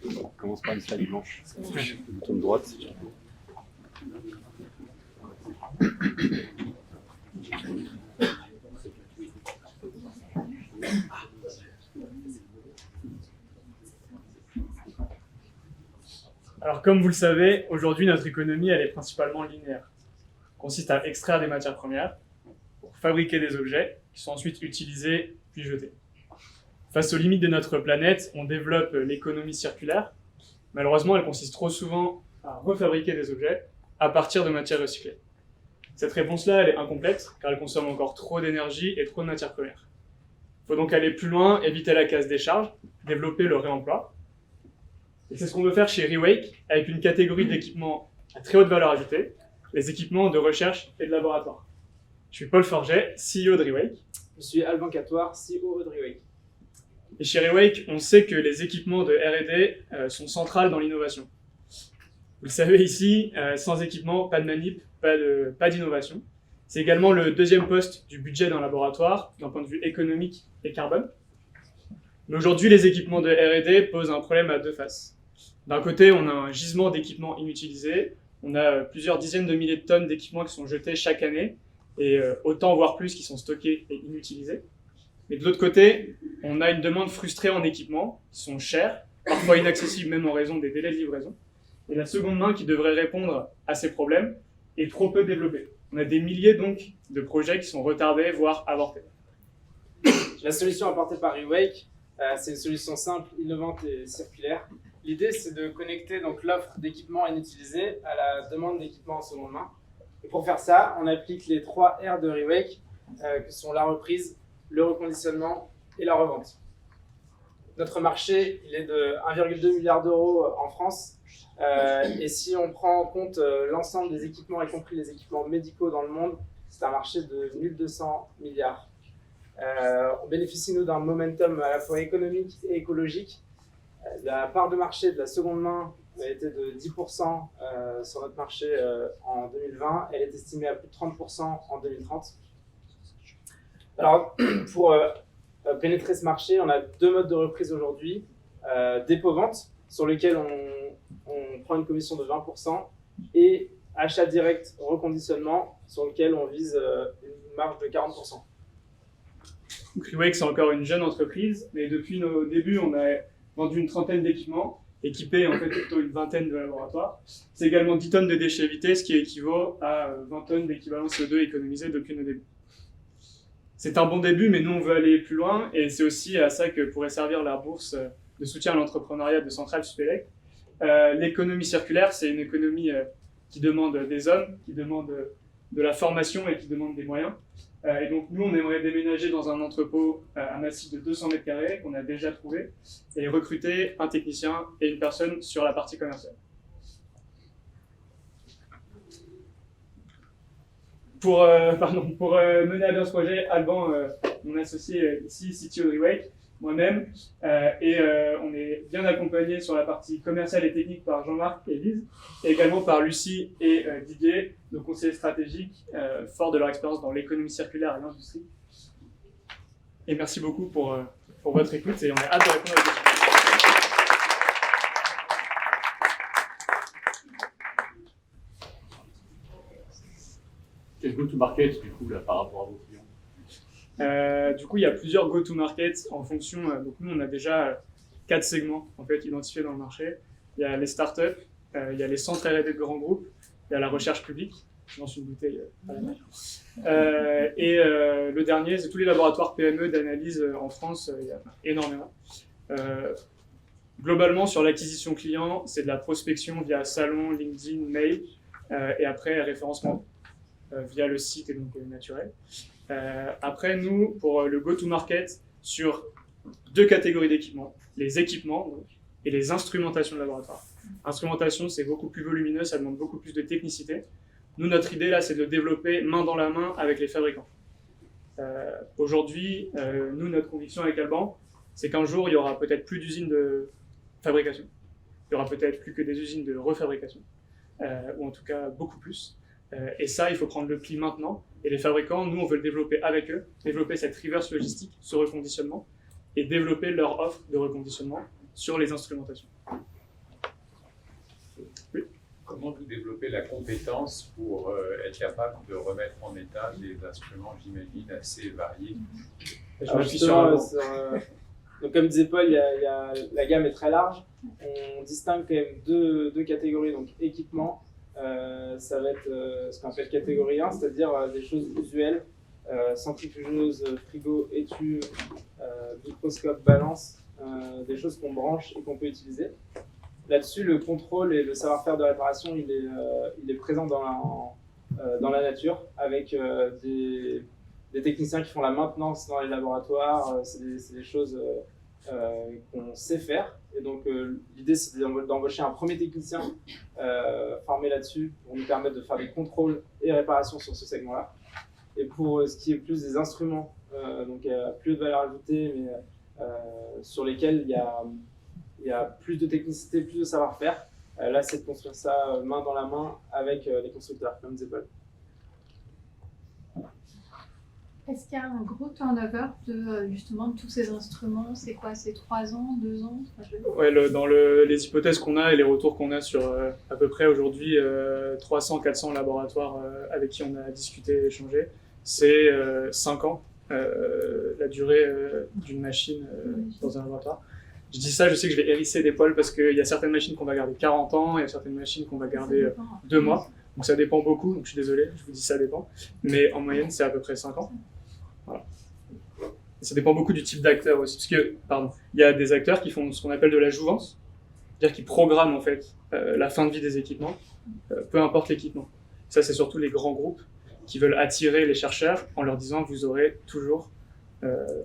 On commence par une slide blanche. Le bouton de droite. Si tu veux. Alors comme vous le savez, aujourd'hui notre économie elle est principalement linéaire. Elle consiste à extraire des matières premières pour fabriquer des objets qui sont ensuite utilisés puis jetés. Face aux limites de notre planète, on développe l'économie circulaire. Malheureusement, elle consiste trop souvent à refabriquer des objets à partir de matières recyclées. Cette réponse-là, elle est incomplète car elle consomme encore trop d'énergie et trop de matières premières. Il faut donc aller plus loin, éviter la casse-décharge, développer le réemploi. Et c'est ce qu'on veut faire chez Rewake avec une catégorie d'équipements à très haute valeur ajoutée, les équipements de recherche et de laboratoire. Je suis Paul Forget, CEO de Rewake. Je suis Alban Catoire, CEO de Rewake. Et chez Rewake, on sait que les équipements de R&D sont centrales dans l'innovation. Vous le savez ici, sans équipement, pas de manip, pas d'innovation. C'est également le deuxième poste du budget d'un laboratoire, d'un point de vue économique et carbone. Mais aujourd'hui, les équipements de R&D posent un problème à deux faces. D'un côté, on a un gisement d'équipements inutilisés. On a plusieurs dizaines de milliers de tonnes d'équipements qui sont jetés chaque année, et autant voire plus qui sont stockés et inutilisés. Mais de l'autre côté, on a une demande frustrée en équipements, qui sont chers, parfois inaccessibles même en raison des délais de livraison. Et la seconde main qui devrait répondre à ces problèmes est trop peu développée. On a des milliers donc de projets qui sont retardés, voire avortés. La solution apportée par Rewake, c'est une solution simple, innovante et circulaire. L'idée, c'est de connecter donc l'offre d'équipements inutilisés à la demande d'équipements en seconde main. Et pour faire ça, on applique les 3 R de Rewake, que sont la reprise, le reconditionnement et la revente. Notre marché, il est de 1,2 milliard d'euros en France. Et si on prend en compte l'ensemble des équipements, y compris les équipements médicaux dans le monde, c'est un marché de 1200 milliards. On bénéficie, nous, d'un momentum à la fois économique et écologique. La part de marché de la seconde main a été de 10% sur notre marché en 2020. Elle est estimée à plus de 30% en 2030. Alors, pour pénétrer ce marché, on a 2 modes de reprise aujourd'hui. Dépôt-vente, sur lesquels on prend une commission de 20%, et achat direct reconditionnement, sur lequel on vise une marge de 40%. Rewake, c'est encore une jeune entreprise, mais depuis nos débuts, on a vendu une trentaine d'équipements, équipés en fait plutôt une vingtaine de laboratoires. C'est également 10 tonnes de déchets évités, ce qui équivaut à 20 tonnes d'équivalent CO2 économisé depuis nos débuts. C'est un bon début, mais nous, on veut aller plus loin, et c'est aussi à ça que pourrait servir la bourse de soutien à l'entrepreneuriat de Centrale Supélec. L'économie circulaire, c'est une économie qui demande des hommes, qui demande de la formation et qui demande des moyens. Et donc nous, on aimerait déménager dans un entrepôt à massif de 200 mètres carrés qu'on a déjà trouvé et recruter un technicien et une personne sur la partie commerciale. Pour mener à bien ce projet, Alban, mon associé ici, CTO de Rewake, moi-même, on est bien accompagné sur la partie commerciale et technique par Jean-Marc et Lise, et également par Lucie et Didier, nos conseillers stratégiques, forts de leur expérience dans l'économie circulaire et l'industrie. Et merci beaucoup pour votre écoute, et on a hâte de répondre à vos questions. Quel go-to-market, du coup, là, par rapport à vos clients? Du coup, il y a plusieurs go-to-market en fonction. Donc, nous, on a déjà 4 segments en fait, identifiés dans le marché. Il y a les startups, il y a les centres R&D de grands groupes, il y a la recherche publique. Je lance une bouteille à la main. Le dernier, c'est tous les laboratoires PME d'analyse en France. Il y a énormément. Globalement, sur l'acquisition client, c'est de la prospection via salon, LinkedIn, mail, et après référencement via le site et donc naturel. Après, nous, pour le go-to-market, sur 2 catégories d'équipements, les équipements donc, et les instrumentations de laboratoire. Instrumentation, c'est beaucoup plus volumineux, ça demande beaucoup plus de technicité. Nous, notre idée là, c'est de développer main dans la main avec les fabricants. Aujourd'hui, nous, notre conviction avec Alban, c'est qu'un jour, il y aura peut-être plus d'usines de fabrication. Il y aura peut-être plus que des usines de refabrication, ou en tout cas beaucoup plus. Et ça, il faut prendre le pli maintenant. Et les fabricants, nous, on veut le développer avec eux, développer cette reverse logistique, ce reconditionnement, et développer leur offre de reconditionnement sur les instrumentations. Oui. Comment vous développez la compétence pour être capable de remettre en état des instruments, j'imagine, assez variés? Je m'appuie sur donc comme disait Paul, la gamme est très large. On distingue quand même deux catégories, donc équipement. Ça va être ce qu'on appelle catégorie 1, c'est-à-dire des choses usuelles, centrifugeuse, frigo, étui, microscope, balance, des choses qu'on branche et qu'on peut utiliser. Là-dessus, le contrôle et le savoir-faire de réparation, il est présent dans la nature, avec des techniciens qui font la maintenance dans les laboratoires. C'est des choses qu'on sait faire. Et donc, l'idée, c'est d'embaucher un premier technicien formé là-dessus pour nous permettre de faire des contrôles et réparations sur ce segment-là. Et pour ce qui est plus des instruments, donc il y a plus de valeur ajoutée, mais sur lesquels il y a plus de technicité, plus de savoir-faire. Là, c'est de construire ça main dans la main avec les constructeurs, comme disait Paul. Est-ce qu'il y a un gros turnover de justement de tous ces instruments? C'est quoi? C'est 3 ans, 2 ans? Ouais, dans les hypothèses qu'on a et les retours qu'on a sur à peu près aujourd'hui 300-400 laboratoires avec qui on a discuté et échangé, c'est 5 ans la durée d'une machine dans un laboratoire. Je dis ça, je sais que je vais hérisser des poils parce qu'il y a certaines machines qu'on va garder 40 ans, il y a certaines machines qu'on va garder 2 mois. Donc ça dépend beaucoup, donc je suis désolé, je vous dis ça dépend. Mais en moyenne, c'est à peu près 5 ans. Voilà. Et ça dépend beaucoup du type d'acteur aussi. Parce que, il y a des acteurs qui font ce qu'on appelle de la jouvence, c'est-à-dire qu'ils programment en fait la fin de vie des équipements, peu importe l'équipement. Ça, c'est surtout les grands groupes qui veulent attirer les chercheurs en leur disant vous aurez toujours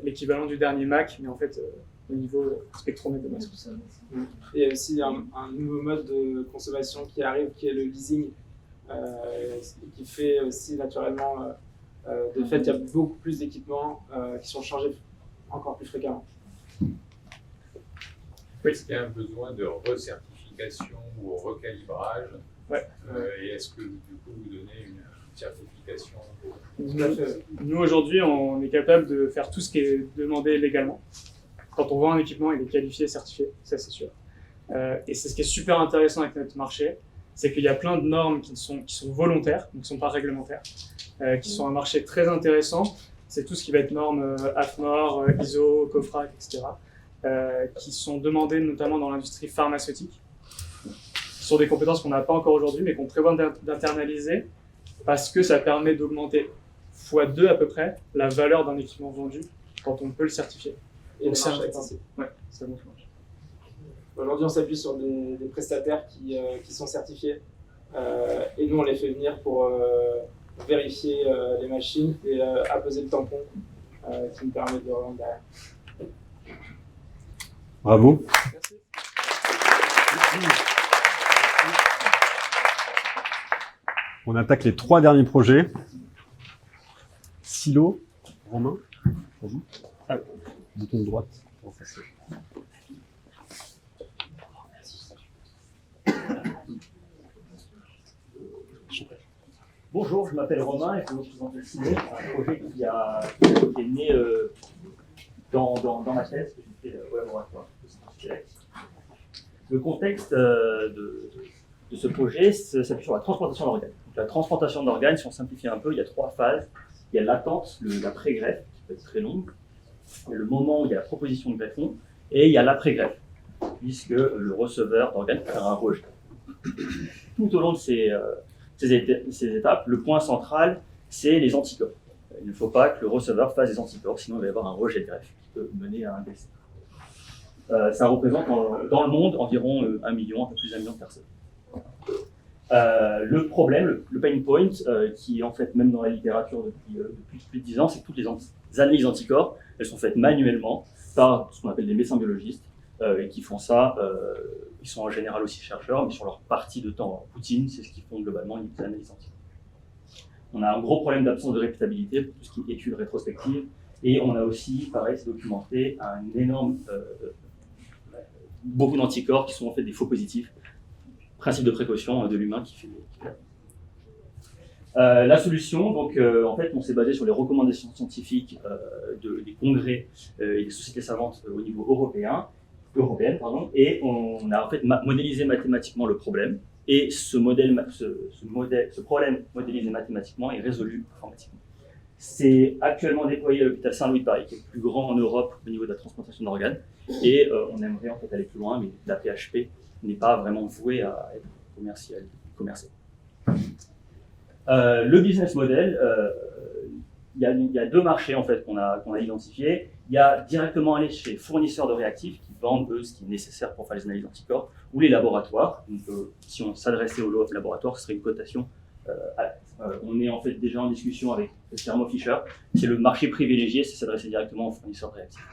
l'équivalent du dernier Mac, mais en fait au niveau spectromètre de masse. Il y a aussi un nouveau mode de consommation qui arrive, qui est le leasing, qui fait aussi naturellement de fait il y a beaucoup plus d'équipements qui sont changés encore plus fréquemment. Est-ce qu'il y a un besoin de recertification ou recalibrage? Ouais. Et est-ce que du coup vous donnez une certification? Nous aujourd'hui on est capable de faire tout ce qui est demandé légalement. Quand on vend un équipement, il est qualifié, certifié, ça c'est sûr. Et c'est ce qui est super intéressant avec notre marché, c'est qu'il y a plein de normes qui sont volontaires, donc qui ne sont pas réglementaires, qui sont un marché très intéressant. C'est tout ce qui va être normes AFNOR, ISO, COFRAC, etc., qui sont demandées notamment dans l'industrie pharmaceutique. Ce sont des compétences qu'on n'a pas encore aujourd'hui, mais qu'on prévoit d'internaliser parce que ça permet d'augmenter x2 à peu près la valeur d'un équipement vendu quand on peut le certifier. Et donc c'est accessible. Ouais, ça gonfle. Aujourd'hui, on s'appuie sur des prestataires qui sont certifiés et nous, on les fait venir pour vérifier les machines et apposer le tampon qui nous permet de revendre derrière. Bravo. Merci. On attaque les 3 derniers projets. Silo, Romain, vas-y. Ah, bouton de droite. Bonjour, je m'appelle Romain et je vais vous présenter Ciné, un projet qui est né dans ma thèse que j'ai fait au laboratoire. Le contexte de ce projet s'appuie sur la transplantation d'organes. La transplantation d'organes, si on simplifie un peu, il y a 3 phases. Il y a l'attente, la pré-greffe, qui peut être très longue, il y a le moment où il y a la proposition de greffon, et il y a l'après-greffe, puisque le receveur d'organes peut faire un rejet. Tout au long de ces étapes, le point central, c'est les anticorps. Il ne faut pas que le receveur fasse des anticorps, sinon il va y avoir un rejet de greffe qui peut mener à un décès. Ça représente dans le monde environ 1 million, un peu plus d'1 million de personnes. Le problème, le pain point, qui est en fait même dans la littérature depuis plus de 10 ans, c'est que toutes les analyses anticorps, elles sont faites manuellement par ce qu'on appelle des médecins biologistes, et qui font ça, ils sont en général aussi chercheurs, mais sur leur partie de temps routine, c'est ce qu'ils font globalement, les analyses anticorps. On a un gros problème d'absence de répétabilité pour tout ce qui est études rétrospectives, et on a aussi, pareil, c'est documenté, beaucoup d'anticorps qui sont en fait des faux positifs. Principe de précaution de l'humain qui fait. La solution, donc, en fait, on s'est basé sur les recommandations scientifiques des congrès et des sociétés savantes au niveau européen, et on a en fait modélisé mathématiquement le problème. Et ce problème modélisé mathématiquement est résolu informatiquement. C'est actuellement déployé à l'hôpital Saint-Louis de Paris, qui est le plus grand en Europe au niveau de la transplantation d'organes. Et on aimerait en fait aller plus loin, mais la PHP n'est pas vraiment vouée à être commerciale. Le business model, il y a 2 marchés en fait qu'on a identifiés. Il y a directement aller chez fournisseurs de réactifs qui vendent eux ce qui est nécessaire pour faire les analyses anticorps, ou les laboratoires. Donc, si on s'adressait aux laboratoires, ce serait une cotation. On est en fait déjà en discussion avec Thermo Fisher. C'est le marché privilégié, c'est s'adresser directement aux fournisseurs de réactifs.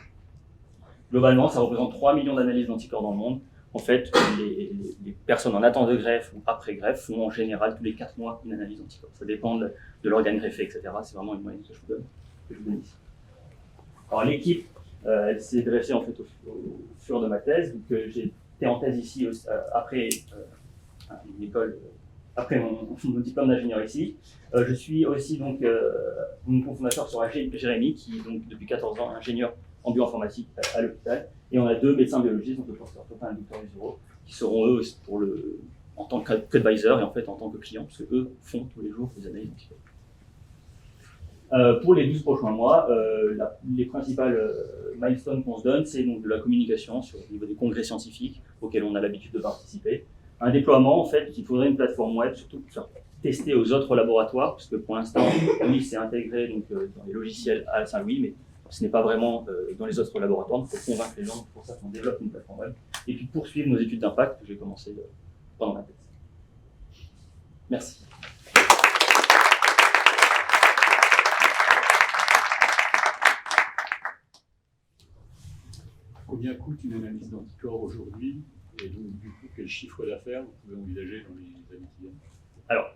Globalement, ça représente 3 millions d'analyses d'anticorps dans le monde. En fait, les personnes en attente de greffe ou après greffe font en général tous les 4 mois une analyse d'anticorps. Ça dépend de l'organe greffé, etc. C'est vraiment une moyenne que je vous donne ici. Alors l'équipe, elle s'est dressée en fait au fur de ma thèse. Donc j'ai été en thèse ici après une école, après mon diplôme d'ingénieur ici. Je suis aussi donc mon cofondateur sera Jérémy, qui est donc depuis 14 ans ingénieur en bioinformatique à l'hôpital. Et on a 2 médecins biologistes, donc le professeur Topin et le docteur Usuro, qui seront eux en tant qu'advisor et en fait en tant que client, parce qu'eux font tous les jours des analyses anticorps. Pour les 12 prochains mois, les principales milestones qu'on se donne, c'est donc de la communication au niveau des congrès scientifiques auxquels on a l'habitude de participer. Un déploiement, en fait, il faudrait une plateforme web, surtout pour faire tester aux autres laboratoires, parce que pour l'instant, oui, c'est intégré donc, dans les logiciels à Saint-Louis, mais ce n'est pas vraiment dans les autres laboratoires, donc il faut convaincre les gens, pour ça qu'on développe une plateforme web, et puis poursuivre nos études d'impact que j'ai commencé pendant ma thèse. Merci. Combien coûte une analyse d'anticorps aujourd'hui? Et donc, du coup, quel chiffre d'affaires vous pouvez envisager dans les années qui viennent? Alors,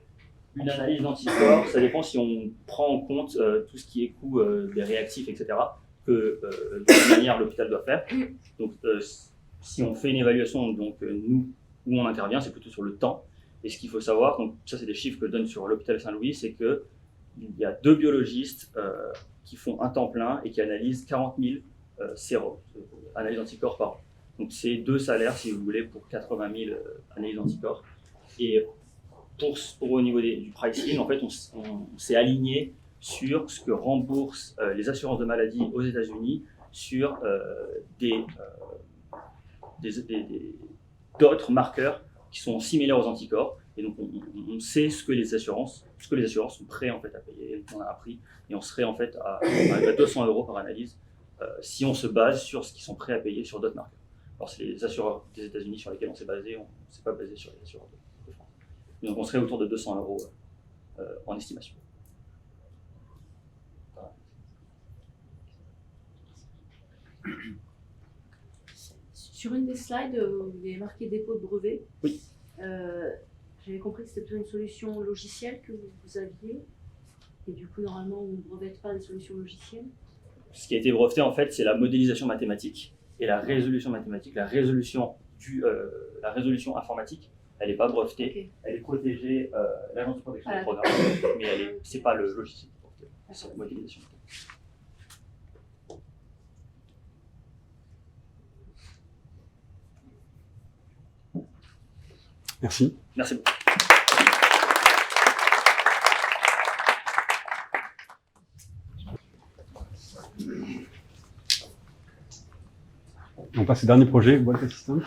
une analyse d'anticorps, ça dépend si on prend en compte tout ce qui est coût des réactifs, etc., que de toute manière l'hôpital doit faire. Donc, si on fait une évaluation, donc nous, où on intervient, c'est plutôt sur le temps. Et ce qu'il faut savoir, donc ça c'est des chiffres que je donne sur l'hôpital Saint-Louis, c'est qu'il y a 2 biologistes qui font un temps plein et qui analysent 40 000 sérums, analyses d'anticorps par an. Donc c'est 2 salaires, si vous voulez, pour 80 000 analyses d'anticorps. Et pour au niveau du pricing, en fait, on s'est aligné sur ce que remboursent les assurances de maladie aux États-Unis sur d'autres marqueurs qui sont similaires aux anticorps. Et donc on sait ce que les assurances sont prêtes en fait à payer. On a un prix et on serait en fait à 200 € par analyse si on se base sur ce qu'ils sont prêts à payer sur d'autres marqueurs. Alors c'est les assureurs des États-Unis sur lesquels on s'est basé, on ne s'est pas basé sur les assureurs de France. Et donc on serait autour de 200 € en estimation. Sur une des slides, il y avait marqué dépôt de brevet. Oui. J'avais compris que c'était plutôt une solution logicielle que vous aviez. Et du coup, normalement, on ne brevette pas des solutions logicielles. Ce qui a été breveté, en fait, c'est la modélisation mathématique. et la résolution mathématique, la résolution informatique, elle n'est pas brevetée, elle est protégée, l'agence de protection des programmes, mais c'est pas le logiciel qui est breveté, c'est la modélisation. Merci. Merci beaucoup. On passe au dernier projet, Walk Assistant.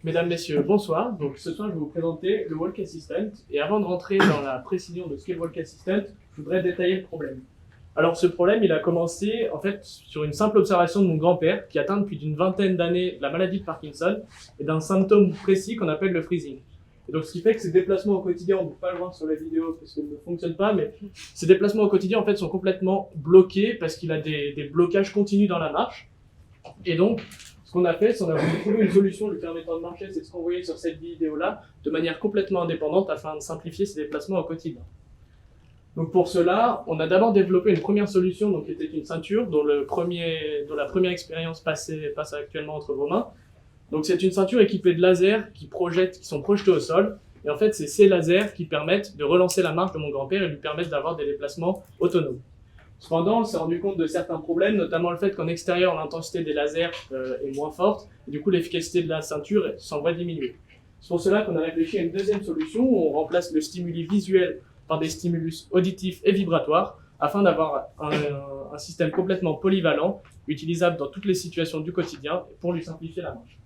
Mesdames, Messieurs, bonsoir. Donc ce soir, je vais vous présenter le Walk Assistant. Et avant de rentrer dans la précision de ce qu'est le Walk Assistant, je voudrais détailler le problème. Alors ce problème, il a commencé en fait sur une simple observation de mon grand-père qui atteint depuis une vingtaine d'années la maladie de Parkinson et d'un symptôme précis qu'on appelle le freezing. Et donc ce qui fait que ses déplacements au quotidien, on ne peut pas le voir sur la vidéo parce qu'elle ne fonctionne pas, mais ses déplacements au quotidien en fait sont complètement bloqués parce qu'il a des blocages continus dans la marche. Et donc ce qu'on a fait, c'est qu'on a voulu trouver une solution lui permettant de marcher, c'est ce qu'on voyait sur cette vidéo-là, de manière complètement indépendante afin de simplifier ses déplacements au quotidien. Donc pour cela, on a d'abord développé une première solution, donc qui était une ceinture, dont la première expérience passe actuellement entre vos mains. Donc c'est une ceinture équipée de lasers qui sont projetés au sol, et en fait c'est ces lasers qui permettent de relancer la marche de mon grand-père et lui permettent d'avoir des déplacements autonomes. Cependant, on s'est rendu compte de certains problèmes, notamment le fait qu'en extérieur, l'intensité des lasers est moins forte, et du coup l'efficacité de la ceinture s'en voit diminuer. C'est pour cela qu'on a réfléchi à une deuxième solution, où on remplace le stimuli visuel par des stimulus auditifs et vibratoires, afin d'avoir un système complètement polyvalent, utilisable dans toutes les situations du quotidien, pour lui simplifier la marche.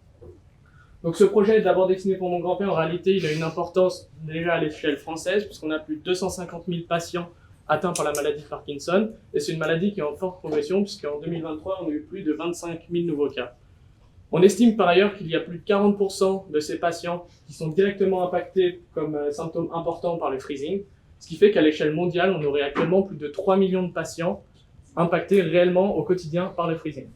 Donc ce projet est d'abord destiné pour mon grand-père. En réalité, il a une importance déjà à l'échelle française, puisqu'on a plus de 250 000 patients atteints par la maladie de Parkinson, et c'est une maladie qui est en forte progression, puisqu'en 2023, on a eu plus de 25 000 nouveaux cas. On estime par ailleurs qu'il y a plus de 40% de ces patients qui sont directement impactés comme symptômes importants par le freezing, ce qui fait qu'à l'échelle mondiale, on aurait actuellement plus de 3 millions de patients impactés réellement au quotidien par le freezing.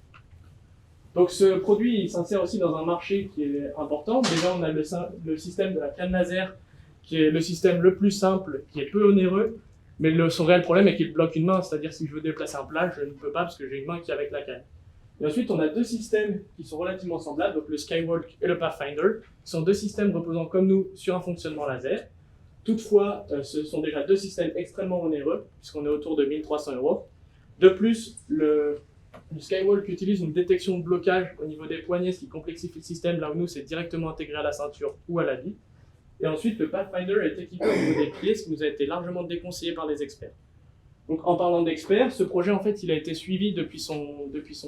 Donc ce produit, il s'insère aussi dans un marché qui est important. Déjà, on a le système de la canne laser, qui est le système le plus simple, qui est peu onéreux, mais son réel problème est qu'il bloque une main, c'est-à-dire si je veux déplacer un plat, je ne peux pas parce que j'ai une main qui est avec la canne. Et ensuite, on a deux systèmes qui sont relativement semblables, donc le Skywalk et le Pathfinder, qui sont deux systèmes reposant comme nous sur un fonctionnement laser. Toutefois, ce sont déjà deux systèmes extrêmement onéreux, puisqu'on est autour de 1 300 €. De plus, le Skywalk utilise une détection de blocage au niveau des poignets, ce qui complexifie le système, là où nous, c'est directement intégré à la ceinture ou à la bille. Et ensuite, le Pathfinder est équipé au niveau des pieds, ce qui nous a été largement déconseillé par les experts. Donc, en parlant d'experts, ce projet, en fait, il a été suivi depuis son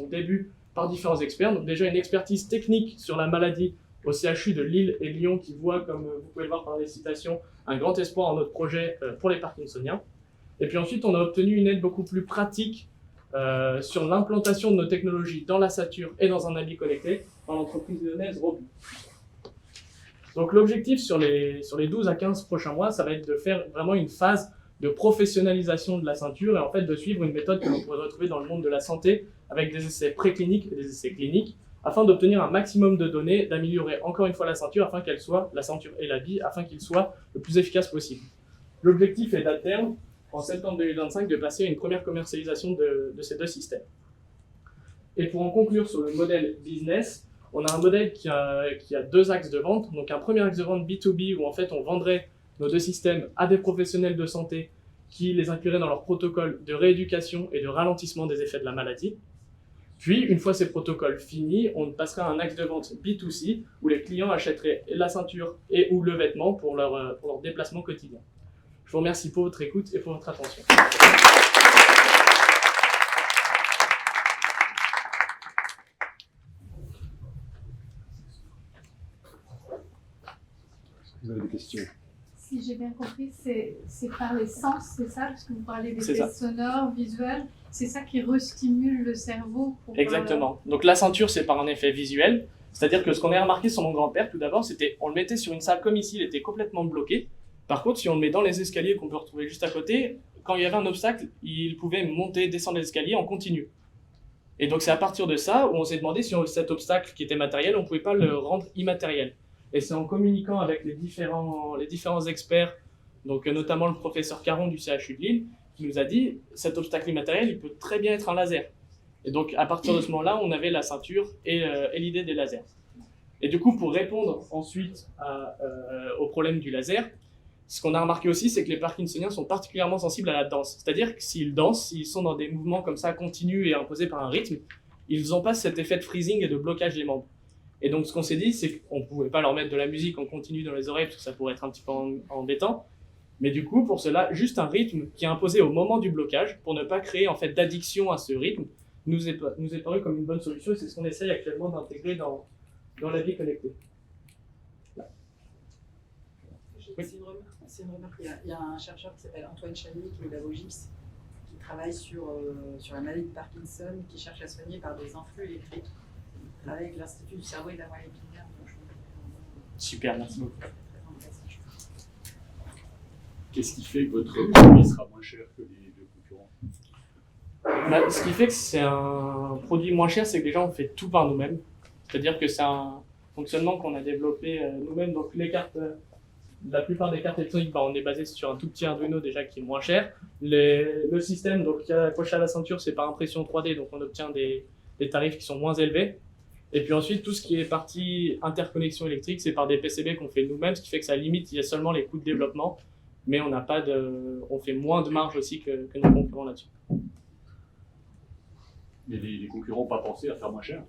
début par différents experts. Donc, déjà, une expertise technique sur la maladie au CHU de Lille et Lyon, qui voit, comme vous pouvez le voir par les citations, un grand espoir en notre projet pour les Parkinsoniens. Et puis ensuite, on a obtenu une aide beaucoup plus pratique sur l'implantation de nos technologies dans la ceinture et dans un habit connecté par l'entreprise lyonnaise Robu. Donc l'objectif sur les 12 à 15 prochains mois, ça va être de faire vraiment une phase de professionnalisation de la ceinture et en fait de suivre une méthode que l'on pourrait retrouver dans le monde de la santé avec des essais précliniques et des essais cliniques afin d'obtenir un maximum de données, d'améliorer encore une fois la ceinture afin qu'elle soit, la ceinture et l'habit, afin qu'ils soient le plus efficaces possible. L'objectif est d'à terme, en septembre 2025, de passer à une première commercialisation de ces deux systèmes. Et pour en conclure sur le modèle business, on a un modèle qui a deux axes de vente. Donc un premier axe de vente B2B où en fait on vendrait nos deux systèmes à des professionnels de santé qui les incluraient dans leur protocole de rééducation et de ralentissement des effets de la maladie. Puis, une fois ces protocoles finis, on passerait à un axe de vente B2C où les clients achèteraient la ceinture et ou le vêtement pour leur déplacement quotidien. Je vous remercie pour votre écoute et pour votre attention. Vous avez des questions? Si j'ai bien compris, c'est par les sens, c'est ça? Parce que vous parlez des C'est ça. tests sonores, visuels, c'est ça qui restimule le cerveau pour... Exactement. Donc la ceinture, c'est par un effet visuel. C'est-à-dire que ce qu'on a remarqué sur mon grand-père, tout d'abord, c'était on le mettait sur une salle comme ici, il était complètement bloqué. Par contre, si on le met dans les escaliers qu'on peut retrouver juste à côté, quand il y avait un obstacle, il pouvait monter, descendre l'escalier en continu. Et donc c'est à partir de ça où on s'est demandé si cet obstacle qui était matériel, on ne pouvait pas le rendre immatériel. Et c'est en communiquant avec les différents experts, donc notamment le professeur Caron du CHU de Lille, qui nous a dit cet obstacle immatériel, il peut très bien être un laser. Et donc à partir de ce moment-là, on avait la ceinture et l'idée des lasers. Et du coup, pour répondre ensuite au problème du laser, ce qu'on a remarqué aussi, c'est que les parkinsoniens sont particulièrement sensibles à la danse. C'est-à-dire que s'ils dansent, s'ils sont dans des mouvements comme ça, continus et imposés par un rythme, ils n'ont pas cet effet de freezing et de blocage des membres. Et donc ce qu'on s'est dit, c'est qu'on ne pouvait pas leur mettre de la musique en continu dans les oreilles, parce que ça pourrait être un petit peu embêtant. Mais du coup, pour cela, juste un rythme qui est imposé au moment du blocage, pour ne pas créer en fait d'addiction à ce rythme, nous est paru comme une bonne solution, et c'est ce qu'on essaye actuellement d'intégrer dans la vie connectée. C'est une remarque. Il y a un chercheur qui s'appelle Antoine Chamy, qui est pédagogiste, qui travaille sur la maladie de Parkinson, qui cherche à soigner par des influx électriques. Il travaille avec l'Institut du cerveau et de la moelle épinière. Super, merci beaucoup. Qu'est-ce qui fait que votre produit sera moins cher que les deux concurrents? Ce qui fait que c'est un produit moins cher, c'est que déjà on fait tout par nous-mêmes. C'est-à-dire que c'est un fonctionnement qu'on a développé nous-mêmes. Donc les cartes, la plupart des cartes électroniques, on est basé sur un tout petit Arduino déjà qui est moins cher. Le système donc, qui est accroché à la ceinture, c'est par impression 3D, donc on obtient des tarifs qui sont moins élevés. Et puis ensuite, tout ce qui est partie interconnexion électrique, c'est par des PCB qu'on fait nous-mêmes, ce qui fait que ça limite, il y a seulement les coûts de développement, mais on fait moins de marge aussi que nos concurrents là-dessus. Mais les concurrents n'ont pas pensé à faire moins cher?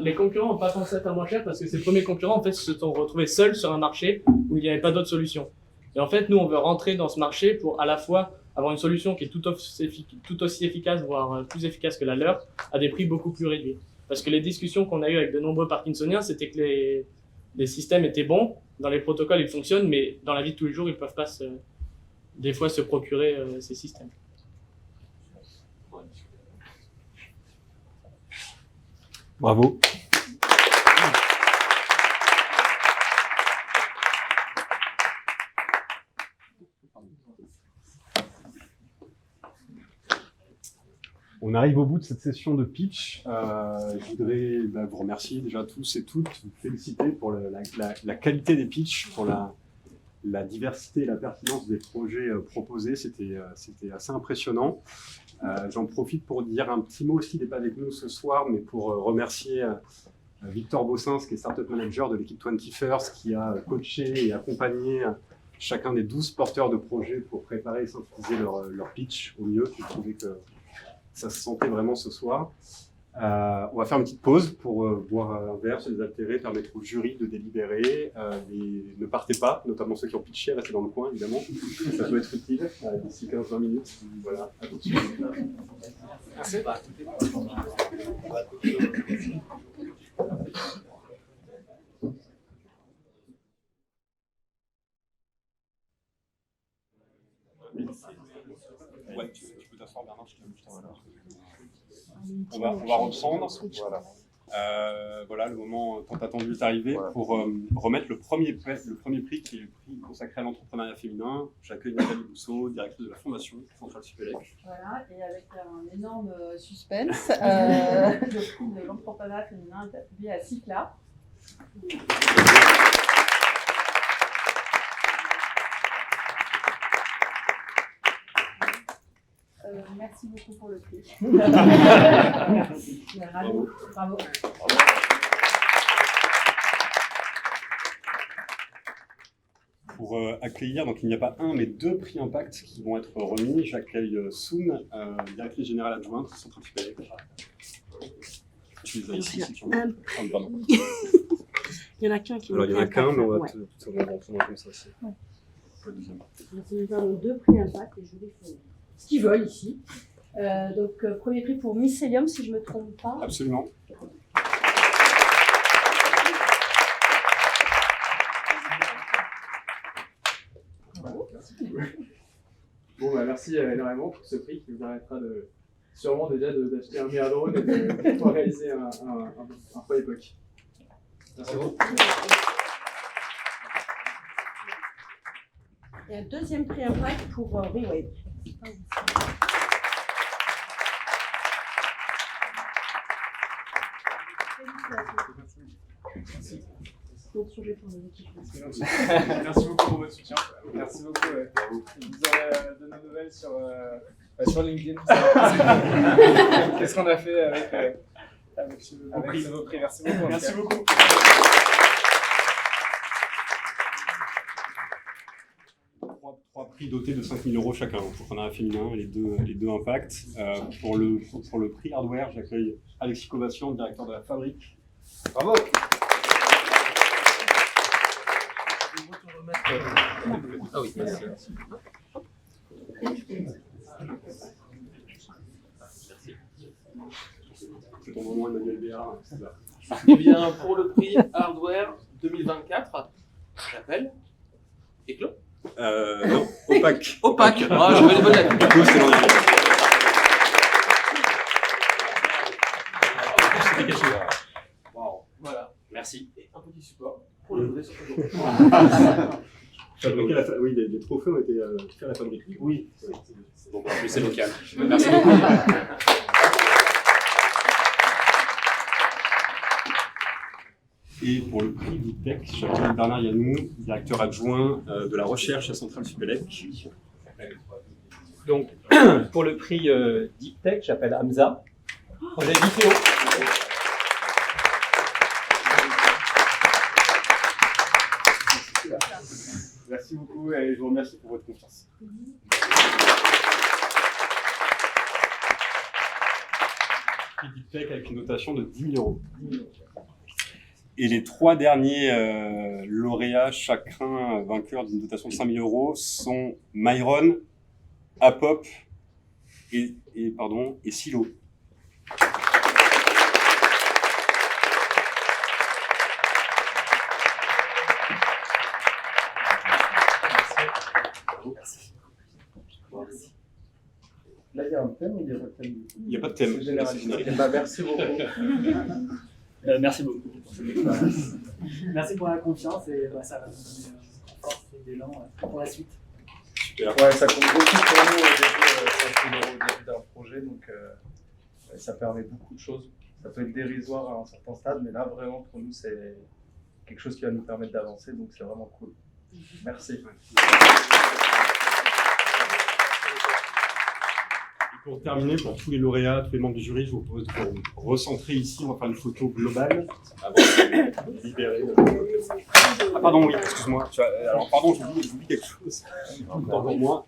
Les concurrents n'ont pas pensé à faire moins cher parce que ces premiers concurrents en fait, se sont retrouvés seuls sur un marché où il n'y avait pas d'autre solution. Et en fait, nous, on veut rentrer dans ce marché pour à la fois avoir une solution qui est tout aussi efficace, voire plus efficace que la leur, à des prix beaucoup plus réduits. Parce que les discussions qu'on a eues avec de nombreux parkinsoniens, c'était que les systèmes étaient bons, dans les protocoles ils fonctionnent, mais dans la vie de tous les jours, ils ne peuvent pas des fois se procurer ces systèmes. Bravo. On arrive au bout de cette session de pitch. Je voudrais vous remercier déjà tous et toutes, vous féliciter pour la qualité des pitchs, pour la diversité et la pertinence des projets proposés. C'était assez impressionnant. J'en profite pour dire un petit mot aussi, il n'est pas avec nous ce soir, mais pour remercier Victor Bossins, qui est Startup Manager de l'équipe 21st, qui a coaché et accompagné chacun des 12 porteurs de projets pour préparer et synthétiser leur pitch au mieux. Je trouvais que ça se sentait vraiment ce soir. On va faire une petite pause pour boire un verre, se désaltérer, permettre au jury de délibérer. Ne partez pas, notamment ceux qui ont pitché, restez dans le coin évidemment. Ça peut être utile d'ici 15-20 minutes. Voilà, à tout de suite. Merci. Ouais, tu peux t'asseoir, Bernard, je t'en on va reprendre. Voilà. Voilà, le moment tant attendu est arrivé pour remettre le premier prix qui est le prix consacré à l'entrepreneuriat féminin. J'accueille Nathalie Bousseau, directrice de la Fondation Centrale Supélec. Voilà, et avec un énorme suspense, le prix de l'entrepreneuriat féminin est attribué à Cycla. Merci beaucoup pour le prix. Merci. Bravo. Bravo. Pour accueillir, donc il n'y a pas un mais deux prix Impact qui vont être remis. J'accueille Soun, directrice générale adjointe de Centrale Supélec. Tu les as ici si tu veux. Pardon. Il y en a qu'un qui Alors il y en a qu'un, mais on va ouais. on va prendre comme ça aussi. Ouais. Le deuxième. Nous avons deux prix Impact et je vais faire ce qu'ils veulent ici. Premier prix pour Mycelium, si je ne me trompe pas. Absolument. Bon, merci énormément pour ce prix qui nous permettra sûrement déjà d'acheter un meilleur drone et de pouvoir réaliser un point époque. Merci beaucoup. Et un deuxième prix Impact pour Rewave. Merci. Merci beaucoup pour votre soutien. Merci beaucoup. Vous aurez de nos nouvelles sur LinkedIn. Qu'est-ce qu'on a fait avec ce beau prix. Merci beaucoup. Merci beaucoup. Trois prix dotés de 5 000 € chacun, entrepreneuriat féminin et les deux impacts. Pour le prix hardware, j'accueille Alexis Kovassian, directeur de la Fabrique. Bravo. Ah oui, merci. C'est ton moment, Emmanuel Béard. Eh bien, pour le prix hardware 2024, j'appelle Éclos. Non, opaque. Opaque. Ah, j'avais les bonnes lettres. Du coup, c'est l'anglais. C'était caché. Wow. Voilà. Merci. Et un petit support pour le vrai support. Oui, les trophées ont été faits à la Fabrique. Oui. Bon, en plus, c'est local. Merci beaucoup. Et pour le prix Deep Tech, j'appelle Bernard Yanou, directeur adjoint de la recherche à Centrale Supélec. Donc, pour le prix Deep Tech, j'appelle Hamza, projet Viteo. Merci beaucoup et je vous remercie pour votre confiance. Prix Deep Tech avec une notation de 10 000 €. Et les trois derniers lauréats, chacun vainqueur d'une dotation de 5 000 € sont Myron, Apop et Silo. Là, il y a un thème ou il n'y a pas de thème? Il n'y a pas de thème. C'est généralisé. Merci beaucoup. Merci beaucoup pour cette expérience. Merci pour la confiance et ça va nous donner force et d'élan pour la suite. Super. Ouais, ça compte beaucoup pour nous au début d'un projet, donc ça permet beaucoup de choses. Ça peut être dérisoire à un certain stade, mais là vraiment pour nous c'est quelque chose qui va nous permettre d'avancer, donc c'est vraiment cool. Merci. Pour terminer, pour tous les lauréats, tous les membres du jury, je vous propose de vous recentrer ici. On va faire une photo globale avant de libérer. Ah pardon, oui, excuse-moi. Alors pardon, j'oublie quelque chose. Autant pour moi.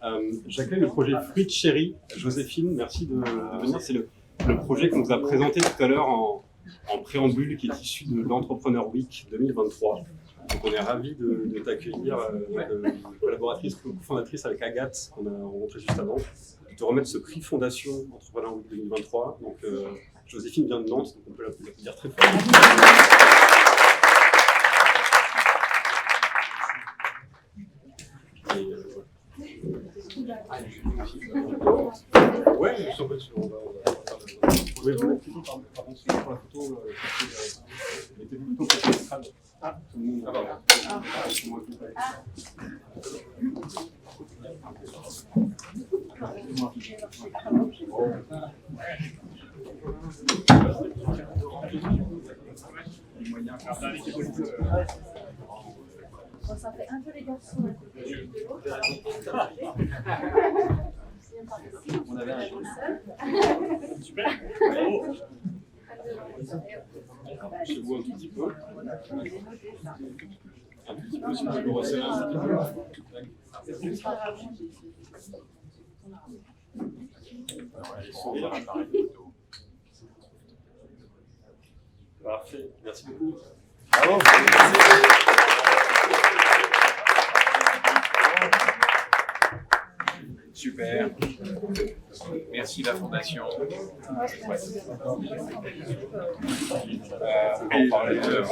J'accueille le projet Fruit Cherry. Joséphine, merci de venir. C'est le projet qu'on vous a présenté tout à l'heure en préambule, qui est issu de l'Entrepreneur Week 2023. Donc on est ravis de t'accueillir, collaboratrice, cofondatrice avec Agathe, qu'on a rencontrée juste avant, de remettre ce prix Fondation Entrepreneur Week 2023. Donc Joséphine vient de Nantes, donc on peut l'applaudir très fort. Ouais, je suis en fait, on va vous pouvez vous mettre plutôt par contre sur la photo, mettez plutôt côté estrade. Ah, tout le monde. Ah, pardon. C'est moi qui fais. Bon, ça fait un peu les garçons à côté de l'autre. On avait un super. Je vous un tout petit peu. Un petit peu, si vous le resserrez un petit peu. Parfait, merci beaucoup. Bravo. Super. Merci la Fondation. On parlait de